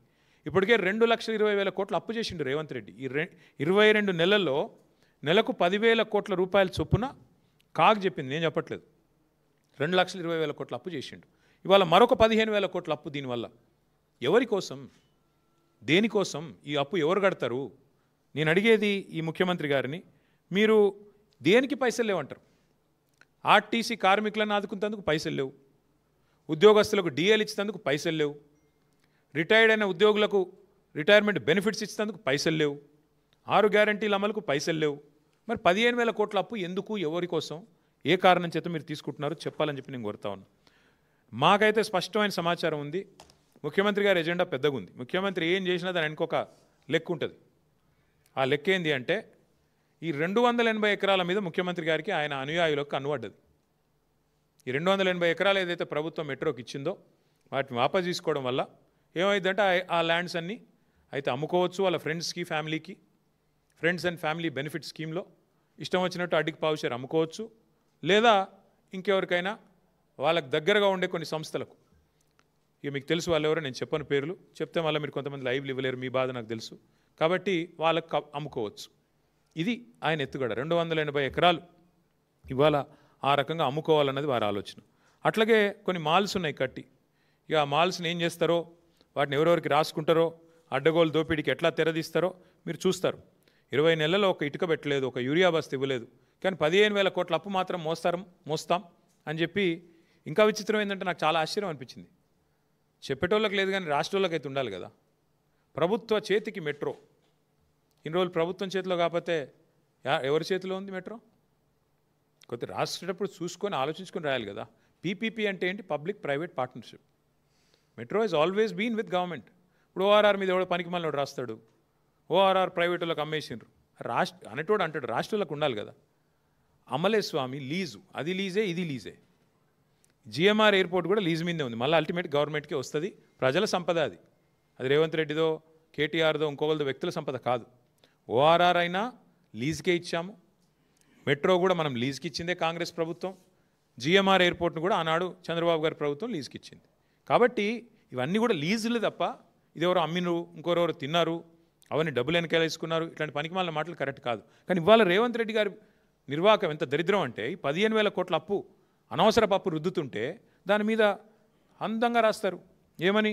ఇప్పటికే 2,20,000 కోట్లు అప్పు చేసిండు రేవంత్ రెడ్డి. ఈ 22 నెలల్లో నెలకు 10,000 కోట్ల రూపాయల చొప్పున కాగ్ చెప్పింది, నేను చెప్పట్లేదు. 2,20,000 కోట్ల అప్పు చేసిండు. ఇవాళ మరొక 15,000 కోట్ల అప్పు. దీనివల్ల ఎవరి కోసం? దేనికోసం? ఈ అప్పు ఎవరు కడతారు? నేను అడిగేది ఈ ముఖ్యమంత్రి గారిని, మీరు దేనికి పైసలు లేవంటారు? ఆర్టీసీ కార్మికులను ఆదుకునేందుకు పైసలు లేవు, ఉద్యోగస్తులకు డిఎల్ ఇచ్చేందుకు పైసలు లేవు, రిటైర్డ్ అయిన ఉద్యోగులకు రిటైర్మెంట్ బెనిఫిట్స్ ఇచ్చేందుకు పైసలు లేవు, 6 గ్యారంటీల అమలుకు పైసలు లేవు. మరి 15,000 కోట్ల అప్పు ఎందుకు? ఎవరి కోసం? ఏ కారణం చేత మీరు తీసుకుంటున్నారో చెప్పాలని చెప్పి నేను కోరుతా ఉన్నాను. మాకైతే స్పష్టమైన సమాచారం ఉంది. ముఖ్యమంత్రి గారి ఎజెండా పెద్దగా ఉంది. ముఖ్యమంత్రి ఏం చేసినా దాని ఇంకొక లెక్క ఉంటుంది. ఆ లెక్క ఏంది అంటే, ఈ 280 ఎకరాల మీద ముఖ్యమంత్రి గారికి ఆయన అనుయాయులకు కన్నుపడ్డది. ఈ 280 ఎకరాలు ఏదైతే ప్రభుత్వం మెట్రోకి ఇచ్చిందో వాటిని వాపసు తీసుకోవడం వల్ల ఏమైందంటే ఆ ల్యాండ్స్ అన్నీ అయితే అమ్ముకోవచ్చు వాళ్ళ ఫ్రెండ్స్కి, ఫ్యామిలీకి, ఫ్రెండ్స్ అండ్ ఫ్యామిలీ బెనిఫిట్ స్కీమ్లో ఇష్టం వచ్చినట్టు అడ్డికి పావుషేర్ అమ్ముకోవచ్చు, లేదా ఇంకెవరికైనా వాళ్ళకు దగ్గరగా ఉండే కొన్ని సంస్థలకు, ఇక మీకు తెలుసు వాళ్ళు ఎవరో, నేను చెప్పని పేర్లు చెప్తే మళ్ళీ మీరు కొంతమంది లైవ్లు ఇవ్వలేరు, మీ బాధ నాకు తెలుసు, కాబట్టి వాళ్ళకు అమ్ముకోవచ్చు. ఇది ఆయన ఎత్తుగడ. 280 ఎకరాలు ఇవాళ ఆ రకంగా అమ్ముకోవాలన్నది వారి ఆలోచన. అట్లాగే కొన్ని మాల్స్ ఉన్నాయి కట్టి, ఇక ఆ మాల్స్ని ఏం చేస్తారో, వాటిని ఎవరెవరికి రాసుకుంటారో, అడ్డగోలు దోపిడీకి ఎట్లా తెరదీస్తారో మీరు చూస్తారు. 20 నెలల్లో ఒక ఇటుక పెట్టలేదు, ఒక యూరియా బస్తా ఇవ్వలేదు, కానీ 15,000 కోట్ల అప్పు మాత్రం మోస్తాం అని చెప్పి. ఇంకా విచిత్రం ఏంటంటే నాకు చాలా ఆశ్చర్యం అనిపించింది. చెప్పేటోళ్ళకి లేదు కానీ రాష్ట్రాలకు అయితే ఉండాలి కదా. ప్రభుత్వ చేతికి మెట్రో, ఇన్ని రోజులు ప్రభుత్వం చేతిలో కాకపోతే ఎవరి చేతిలో ఉంది మెట్రో? కొద్దిగా రాసేటప్పుడు చూసుకొని ఆలోచించుకొని రాయాలి కదా. పీపీపీ అంటే ఏంటి? Public private partnership. Metro is always been with government. ఇప్పుడు ఓఆర్ఆర్ మీద ఎవడో పనికి మళ్ళీ రాస్తాడు, ఓఆర్ఆర్ ప్రైవేట్ వాళ్ళకి అమ్మేసిండ్రు, అనేటోడు అంటాడు రాష్ట్రాలకు ఉండాలి కదా. అమలే స్వామి లీజు, అది లీజే, ఇది లీజే. జిఎంఆర్ ఎయిర్పోర్ట్ కూడా లీజ్ మీదే ఉంది, మళ్ళీ అల్టిమేట్ గవర్నమెంట్కే వస్తుంది. ప్రజల సంపద అది, అది రేవంత్ రెడ్డిదో, కేటీఆర్దో, ఇంకోళ్ళదో వ్యక్తుల సంపద కాదు. ఓఆర్ఆర్ అయినా లీజ్కే ఇచ్చాము, మెట్రో కూడా మనం లీజ్కి ఇచ్చిందే కాంగ్రెస్ ప్రభుత్వం, జిఎంఆర్ ఎయిర్పోర్ట్ను కూడా ఆనాడు చంద్రబాబు గారి ప్రభుత్వం లీజ్కి ఇచ్చింది. కాబట్టి ఇవన్నీ కూడా లీజులు తప్ప ఇది ఎవరో అమ్మినరు, ఇంకోరెవరు తిన్నారు, అవన్నీ డబ్బులు వెనకాల వేసుకున్నారు, ఇట్లాంటి పనికిమాలిన మాటలు కరెక్ట్ కాదు. కానీ ఇవాళ రేవంత్ రెడ్డి గారి నిర్వాహకం ఎంత దరిద్రం అంటే, ఈ 15,000 కోట్ల అప్పు, అనవసరపు అప్పు రుద్దుతుంటే దాని మీద అందంగా రాస్తారు ఏమని,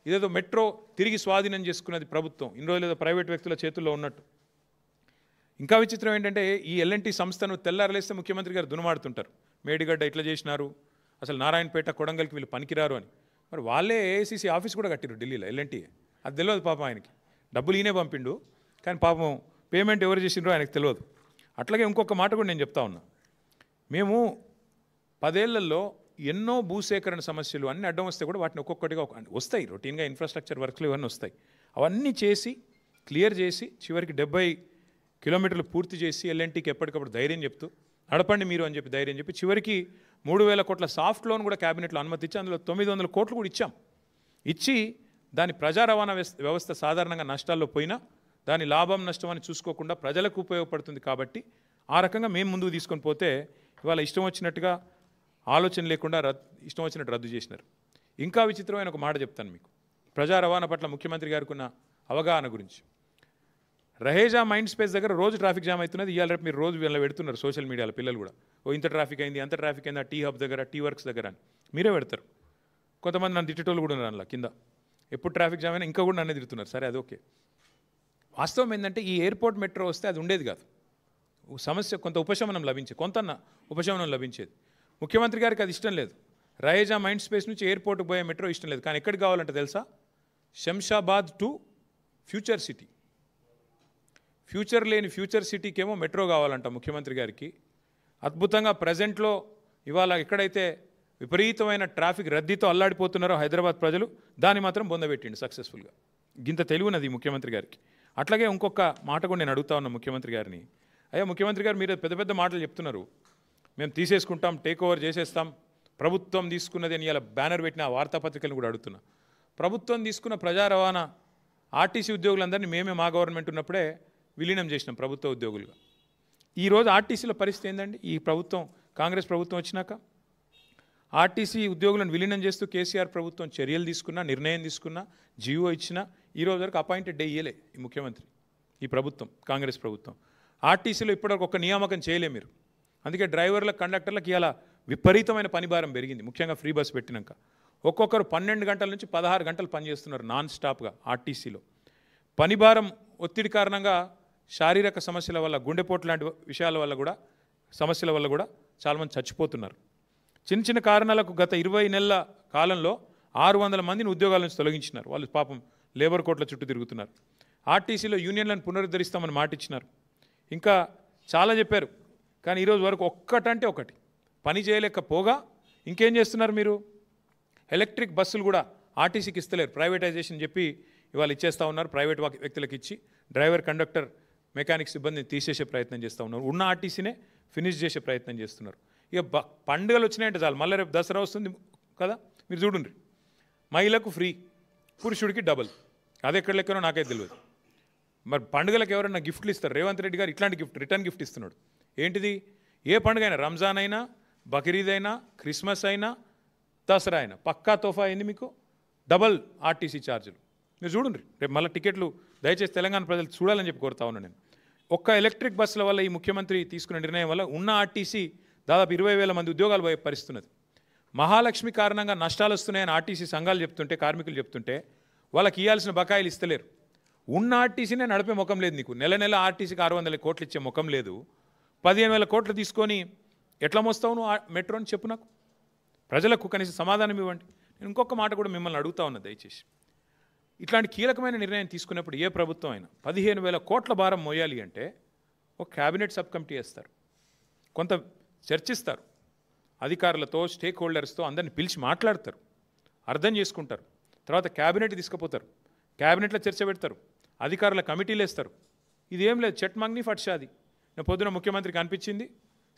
ఇదేదో మెట్రో తిరిగి స్వాధీనం చేసుకున్నది ప్రభుత్వం, ఇన్ని రోజులు ఏదో ప్రైవేట్ వ్యక్తుల చేతుల్లో ఉన్నట్టు. ఇంకా విచిత్రం ఏంటంటే, ఈ ఎల్ఎన్టీ సంస్థను తెల్లారలేస్తే ముఖ్యమంత్రి గారు దునమాడుతుంటారు, మేడిగడ్డ ఇట్లా చేసినారు, అసలు నారాయణపేట, కొడంగల్కి వీళ్ళు పనికిరారు అని. మరి వాళ్ళే ఏఐసీసీ ఆఫీస్ కూడా కట్టిరు ఢిల్లీలో ఎల్ఎన్టీ. అది తెలియదు పాపం ఆయనకి, డబ్బులు ఈయనే పంపిండు, కానీ పాపం పేమెంట్ ఎవరు చేసిండ్రో ఆయనకు తెలియదు. అట్లాగే ఇంకొక మాట కూడా నేను చెప్తా ఉన్నా, మేము 10 ఏళ్లలో ఎన్నో భూసేకరణ సమస్యలు అన్నీ అడ్డం వస్తే కూడా వాటిని ఒక్కొక్కటిగా వస్తాయి, రొటీన్గా ఇన్ఫ్రాస్ట్రక్చర్ వర్క్లు ఇవన్నీ వస్తాయి, అవన్నీ చేసి క్లియర్ చేసి చివరికి 70 కిలోమీటర్లు పూర్తి చేసి ఎల్ఎన్టీకి ఎప్పటికప్పుడు ధైర్యం చెప్తూ నడపండి మీరు అని చెప్పి ధైర్యం చెప్పి చివరికి 3,000 కోట్ల సాఫ్ట్ లోన్ కూడా క్యాబినెట్లో అనుమతి ఇచ్చి అందులో 900 కోట్లు కూడా ఇచ్చాం. ఇచ్చి దాని ప్రజా రవాణా వ్యవస్థ సాధారణంగా నష్టాల్లో పోయినా దాని లాభం నష్టం అని చూసుకోకుండా ప్రజలకు ఉపయోగపడుతుంది కాబట్టి ఆ రకంగా మేము ముందుకు తీసుకొని పోతే ఇవాళ ఇష్టం వచ్చినట్టుగా ఆలోచన లేకుండా ఇష్టం వచ్చినట్టు రద్దు చేసినారు. ఇంకా విచిత్రమైన ఒక మాట చెప్తాను మీకు ప్రజా రవాణా పట్ల ముఖ్యమంత్రి గారికి ఉన్న అవగాహన గురించి. రహేజా మైండ్ స్పేస్ దగ్గర రోజు ట్రాఫిక్ జామ్ అవుతున్నది. ఇవాళ రేపు మీరు రోజు వీళ్ళ పెడుతున్నారు సోషల్ మీడియాలో పిల్లలు కూడా, ఓ ఇంత ట్రాఫిక్ అయింది అంత ట్రాఫిక్ అయింది, టీ హబ్ దగ్గర టీ వర్క్స్ దగ్గర అని మీరే పెడతారు. కొంతమంది నన్ను తిట్టేటోళ్ళు కూడా ఉన్నారు అందులో కింద, ఎప్పుడు ట్రాఫిక్ జామ్ అయినా ఇంకా కూడా నన్ను తిడుతున్నారు. సరే అది ఓకే. వాస్తవం ఏంటంటే ఈ ఎయిర్పోర్ట్ మెట్రో వస్తే అది ఉండేది కాదు, సమస్య కొంత ఉపశమనం లభించేది, కొంత ఉపశమనం లభించేది. ముఖ్యమంత్రి గారికి అది ఇష్టం లేదు. రహేజా మైండ్ స్పేస్ నుంచి ఎయిర్పోర్ట్కి పోయే మెట్రో ఇష్టం లేదు. కానీ ఎక్కడికి కావాలంటే తెలుసా, Shamshabad to future city. Future లేని ఫ్యూచర్ సిటీకేమో మెట్రో కావాలంట ముఖ్యమంత్రి గారికి. అద్భుతంగా ప్రజెంట్లో ఇవాళ ఎక్కడైతే విపరీతమైన ట్రాఫిక్ రద్దీతో అల్లాడిపోతున్నారో హైదరాబాద్ ప్రజలు, దాన్ని మాత్రం బొందబెట్టిండు సక్సెస్ఫుల్గా. గింత తెలివినది ముఖ్యమంత్రి గారికి. అట్లాగే ఇంకొక మాట కూడా నేను అడుగుతా ఉన్నా ముఖ్యమంత్రి గారిని, అయ్యా ముఖ్యమంత్రి గారు మీరు పెద్ద పెద్ద మాటలు చెప్తున్నారు, మేము తీసేసుకుంటాం, టేక్ ఓవర్ చేసేస్తాం, ప్రభుత్వం తీసుకున్నది అని ఇలా బ్యానర్ పెట్టిన ఆ వార్తాపత్రికలను కూడా అడుగుతున్నా. ప్రభుత్వం తీసుకున్న ప్రజా రవాణా ఆర్టీసీ ఉద్యోగులందరినీ మేమే మా గవర్నమెంట్ ఉన్నప్పుడే విలీనం చేసినాం ప్రభుత్వ ఉద్యోగులుగా. ఈరోజు ఆర్టీసీలో పరిస్థితి ఏంటండి? ఈ ప్రభుత్వం కాంగ్రెస్ ప్రభుత్వం వచ్చినాక ఆర్టీసీ ఉద్యోగులను విలీనం చేస్తూ కేసీఆర్ ప్రభుత్వం చర్యలు తీసుకున్నా, నిర్ణయం తీసుకున్నా, జీవో ఇచ్చినా ఈరోజు వరకు అపాయింటెడ్ డే ఇయ్యలే ఈ ముఖ్యమంత్రి, ఈ ప్రభుత్వం కాంగ్రెస్ ప్రభుత్వం. ఆర్టీసీలో ఇప్పటివరకు ఒక నియామకం చేయలే మీరు. అందుకే డ్రైవర్లకు కండక్టర్లకు ఇలా విపరీతమైన పనిభారం పెరిగింది, ముఖ్యంగా ఫ్రీ బస్ పెట్టినాక. ఒక్కొక్కరు 12 గంటల నుంచి 16 గంటలు పనిచేస్తున్నారు నాన్ స్టాప్గా ఆర్టీసీలో. పనిభారం ఒత్తిడి కారణంగా శారీరక సమస్యల వల్ల, గుండెపోటు లాంటి విషయాల వల్ల కూడా, సమస్యల వల్ల కూడా చాలామంది చచ్చిపోతున్నారు. చిన్న చిన్న కారణాలకు గత 20 నెలల కాలంలో 600 మందిని ఉద్యోగాల నుంచి తొలగించినారు. వాళ్ళు పాపం లేబర్ కోర్టుల చుట్టూ తిరుగుతున్నారు. ఆర్టీసీలో యూనియన్లను పునరుద్ధరిస్తామని మాట ఇచ్చినారు, ఇంకా చాలా చెప్పారు. కానీ ఈరోజు వరకు ఒక్కటంటే ఒకటి పని చేయలేకపోగా ఇంకేం చేస్తున్నారు మీరు? ఎలక్ట్రిక్ బస్సులు కూడా ఆర్టీసీకి ఇస్తలేరు, ప్రైవేటైజేషన్ చెప్పి ఇవాళ ఇచ్చేస్తూ ఉన్నారు. ప్రైవేట్ వ్యక్తులకు ఇచ్చి డ్రైవర్, కండక్టర్, మెకానిక్ సిబ్బందిని తీసేసే ప్రయత్నం చేస్తూ ఉన్నారు. ఉన్న ఆర్టీసీనే ఫినిష్ చేసే ప్రయత్నం చేస్తున్నారు. ఇక పండుగలు వచ్చినాయంటే చాలు, మళ్ళీ రేపు దసరా వస్తుంది కదా, మీరు చూడండి, మహిళకు ఫ్రీ, పురుషుడికి డబుల్. అది ఎక్కడ లెక్కనో నాకైతే తెలియదు. మరి పండుగలకు ఎవరైనా గిఫ్ట్లు ఇస్తారు? రేవంత్ రెడ్డి గారు ఇట్లాంటి గిఫ్ట్, రిటర్న్ గిఫ్ట్ ఇస్తున్నాడు. ఏంటిది? ఏ పండుగ అయినా, రంజాన్ అయినా, బక్రీద్ అయినా, క్రిస్మస్ అయినా, దసరా అయినా పక్కా తోఫా అయింది మీకు, డబల్ ఆర్టీసీ ఛార్జీలు. మీరు చూడండి రేపు మళ్ళీ టికెట్లు దయచేసి తెలంగాణ ప్రజలు చూడాలని చెప్పి కోరుతా ఉన్నాను నేను. ఒక్క ఎలక్ట్రిక్ బస్సుల వల్ల ఈ ముఖ్యమంత్రి తీసుకున్న నిర్ణయం వల్ల ఉన్న ఆర్టీసీ దాదాపు 20,000 మంది ఉద్యోగాలు పరిస్తున్నది. మహాలక్ష్మి కారణంగా నష్టాలు వస్తున్నాయని ఆర్టీసీ సంఘాలు చెప్తుంటే, కార్మికులు చెప్తుంటే వాళ్ళకి ఇవ్వాల్సిన బకాయిలు ఇస్తలేరు. ఉన్న ఆర్టీసీనే నడిపే ముఖం లేదు నీకు. నెల నెల ఆర్టీసీకి 600 కోట్లు ఇచ్చే ముఖం లేదు. 15,000 కోట్లు తీసుకొని ఎట్లా మోస్తావు నువ్వు మెట్రోని చెప్పు నాకు. ప్రజలకు కనీసం సమాధానం ఇవ్వండి. నేను ఇంకొక మాట కూడా మిమ్మల్ని అడుగుతా ఉన్నా దయచేసి. ఇట్లాంటి కీలకమైన నిర్ణయం తీసుకున్నప్పుడు ఏ ప్రభుత్వం అయినా 15,000 కోట్ల భారం మోయాలి అంటే ఒక క్యాబినెట్ సబ్ కమిటీ వేస్తారు, కొంత చర్చిస్తారు, అధికారులతో, స్టేక్ హోల్డర్స్తో అందరిని పిలిచి మాట్లాడతారు, అర్థం చేసుకుంటారు. తర్వాత క్యాబినెట్ తీసుకుపోతారు, క్యాబినెట్లో చర్చ పెడతారు, అధికారుల కమిటీలు వేస్తారు. ఇదేం లేదు, చెట్ మంగ్ని ఫట్షాది. నేను పొద్దున ముఖ్యమంత్రికి అనిపించింది,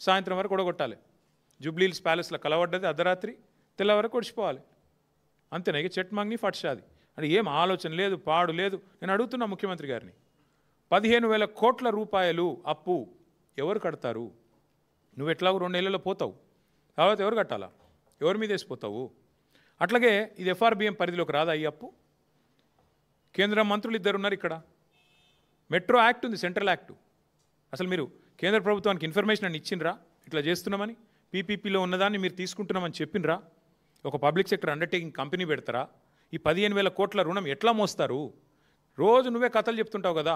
సాయంత్రం వరకు ఒడగొట్టాలి. జూబ్లీహిల్స్ ప్యాలెస్లో కలవడ్డది అర్ధరాత్రి, తెల్ల వరకు ఒడిచిపోవాలి. అంతేనా? ఇక చెట్ మంగ్ని ఫట్షాది అంటే ఏం ఆలోచన లేదు, పాడు లేదు. నేను అడుగుతున్నా ముఖ్యమంత్రి గారిని, 15,000 కోట్ల రూపాయలు అప్పు ఎవరు కడతారు? నువ్వు ఎట్లాగో 2 నెలల్లో పోతావు, తర్వాత ఎవరు కట్టాలా? ఎవరి మీద వేసిపోతావు? అట్లాగే ఇది ఎఫ్ఆర్బిఎం పరిధిలోకి రాదా ఈ అప్పు? కేంద్ర మంత్రులు 2 ఉన్నారు ఇక్కడ. మెట్రో యాక్ట్ ఉంది, సెంట్రల్ యాక్టు. అసలు మీరు కేంద్ర ప్రభుత్వానికి ఇన్ఫర్మేషన్ అని ఇచ్చిండ్రా ఇట్లా చేస్తున్నామని? పీపీపీలో ఉన్నదాన్ని మీరు తీసుకుంటున్నామని చెప్పినరా? ఒక పబ్లిక్ సెక్టర్ అండర్టేకింగ్ కంపెనీ పెడతారా? ఈ 15,000 కోట్ల రుణం ఎట్లా మోస్తారు? రోజు నువ్వే కథలు చెప్తుంటావు కదా,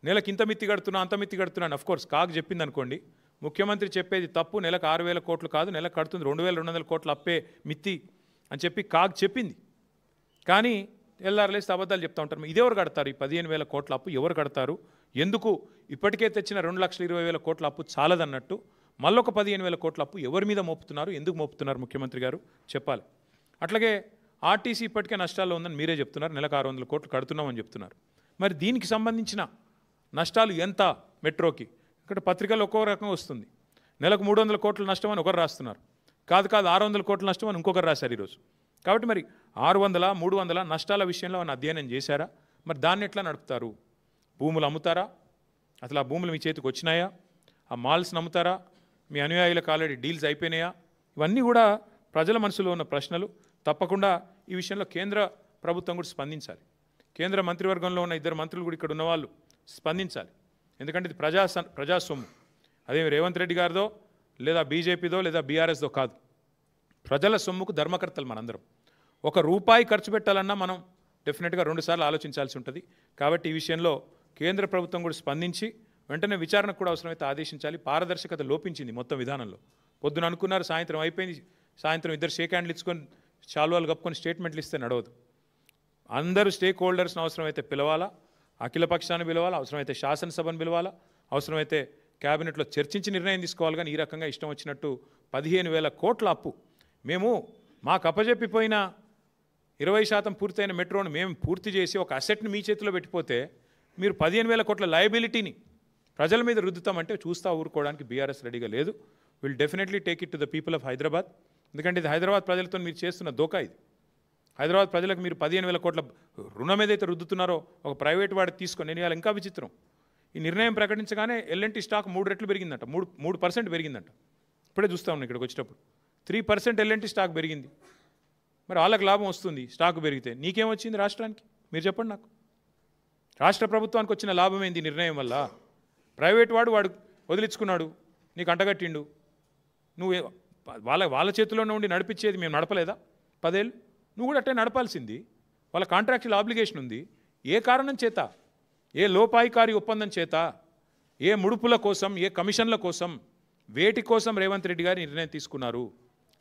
నెలకు ఇంత మిత్తి కడుతున్నా, అంత మిత్తి కడుతున్నాను. అఫ్కోర్స్ కాగ్ చెప్పింది అనుకోండి, ముఖ్యమంత్రి చెప్పేది తప్పు. నెలకు 6,000 కోట్లు కాదు, నెలకు కడుతుంది 2,200 కోట్ల అప్పే మిత్తి అని చెప్పి కాగ్ చెప్పింది. కానీ ఎల్ఆర్లేసి అబద్ధాలు చెప్తా ఉంటారు. ఇదెవరు కడతారు? ఈ 15,000 కోట్ల అప్పు ఎవరు కడతారు? ఎందుకు ఇప్పటికే తెచ్చిన 2,20,000 కోట్ల అప్పు చాలదన్నట్టు మళ్ళొక 15,000 కోట్ల అప్పు ఎవరి మీద మోపుతున్నారు? ఎందుకు మోపుతున్నారు? ముఖ్యమంత్రి గారు చెప్పాలి. అట్లాగే ఆర్టీసీ ఇప్పటికే నష్టాల్లో ఉందని మీరే చెప్తున్నారు, నెలకు 600 కోట్లు కడుతున్నామని చెప్తున్నారు. మరి దీనికి సంబంధించిన నష్టాలు ఎంత మెట్రోకి? ఇక్కడ పత్రికలు ఒక్కో రకంగా వస్తుంది. నెలకు 300 కోట్ల నష్టం అని ఒకరు రాస్తున్నారు. కాదు 600 కోట్ల నష్టం అని ఇంకొకరు రాశారు ఈరోజు. కాబట్టి మరి 600, 300 నష్టాల విషయంలో అని అధ్యయనం చేశారా? మరి దాన్ని ఎట్లా నడుపుతారు? భూములు అమ్ముతారా? అసలు ఆ భూములు మీ చేతికి వచ్చినాయా? ఆ మాల్స్ నమ్ముతారా? మీ అనుయాయులకు ఆల్రెడీ డీల్స్ అయిపోయినాయా? ఇవన్నీ కూడా ప్రజల మనసులో ఉన్న ప్రశ్నలు. తప్పకుండా ఈ విషయంలో కేంద్ర ప్రభుత్వం కూడా స్పందించాలి. కేంద్ర మంత్రివర్గంలో ఉన్న 2 మంత్రులు కూడా ఇక్కడ ఉన్నవాళ్ళు స్పందించాలి. ఎందుకంటే ఇది ప్రజాస్వామ్యం. అదేమి రేవంత్ రెడ్డి గారిదో లేదా బీజేపీదో లేదా బీఆర్ఎస్దో కాదు. ప్రజల సొమ్ముకు ధర్మకర్తలు మనందరం. ₹1 ఖర్చు పెట్టాలన్నా మనం డెఫినెట్గా 2 సార్లు ఆలోచించాల్సి ఉంటుంది. కాబట్టి ఈ విషయంలో కేంద్ర ప్రభుత్వం కూడా స్పందించి వెంటనే విచారణకు కూడా అవసరమైతే ఆదేశించాలి. పారదర్శకత లోపించింది మొత్తం విధానంలో. పొద్దున అనుకున్నారు, సాయంత్రం అయిపోయింది. సాయంత్రం ఇద్దరు షేక్ హ్యాండ్లు ఇచ్చుకొని చాలువాలు కప్పుకొని స్టేట్మెంట్లు ఇస్తే నడవదు. అందరూ స్టేక్ హోల్డర్స్ని అవసరమైతే పిలవాలా, అఖిల పక్షాన్ని పిలవాలా, అవసరమైతే శాసనసభను పిలవాలా, అవసరమైతే క్యాబినెట్లో చర్చించి నిర్ణయం తీసుకోవాలి. కానీ ఈ రకంగా ఇష్టం వచ్చినట్టు 15,000 కోట్ల అప్పు మేము మాకు అప్పజెప్పిపోయిన 20% పూర్తయిన మెట్రోను మేము పూర్తి చేసి ఒక అసెట్ని మీ చేతిలో పెట్టిపోతే మీరు 15,000 కోట్ల లయబిలిటీని ప్రజల మీద రుద్దుతామంటే చూస్తా ఊరుకోవడానికి బీఆర్ఎస్ రెడీగా లేదు. Will definitely take it to the people of Hyderabad. ఎందుకంటే ఇది హైదరాబాద్ ప్రజలతో మీరు చేస్తున్న దోకా. ఇది హైదరాబాద్ ప్రజలకు మీరు 15,000 కోట్ల రుణం ఏదైతే రుద్దుతున్నారో ఒక ప్రైవేట్ వాడికి తీసుకొని, నేను ఇవాళ ఇంకా విచిత్రం, ఈ నిర్ణయం ప్రకటించగానే ఎల్ఎన్టీ స్టాక్ 3 రెట్లు పెరిగిందంట, 3% పెరిగిందంట. ఇప్పుడే చూస్తా ఉన్నాను ఇక్కడికి వచ్చేటప్పుడు 3% ఎల్ఎన్టీ స్టాక్ పెరిగింది. మరి వాళ్ళకి లాభం వస్తుంది స్టాక్ పెరిగితే, నీకేమొచ్చింది రాష్ట్రానికి? మీరు చెప్పండి నాకు. రాష్ట్ర ప్రభుత్వానికి వచ్చిన లాభం ఏంది నిర్ణయం వల్ల? ప్రైవేట్ వాడు వదిలించుకున్నాడు, నీకు అంటగట్టిండు. నువ్వు వాళ్ళ చేతిలోనే ఉండి నడిపించేది మేము నడపలేదా 10 ఏళ్ళు? నువ్వు కూడా అట్టే నడపాల్సింది. వాళ్ళ కాంట్రాక్చువల్ ఆబ్లిగేషన్ ఉంది. ఏ కారణం చేత, ఏ లోపాయికారి ఒప్పందం చేత, ఏ ముడుపుల కోసం, ఏ కమిషన్ల కోసం, వేటి కోసం రేవంత్ రెడ్డి గారు నిర్ణయం తీసుకున్నారు?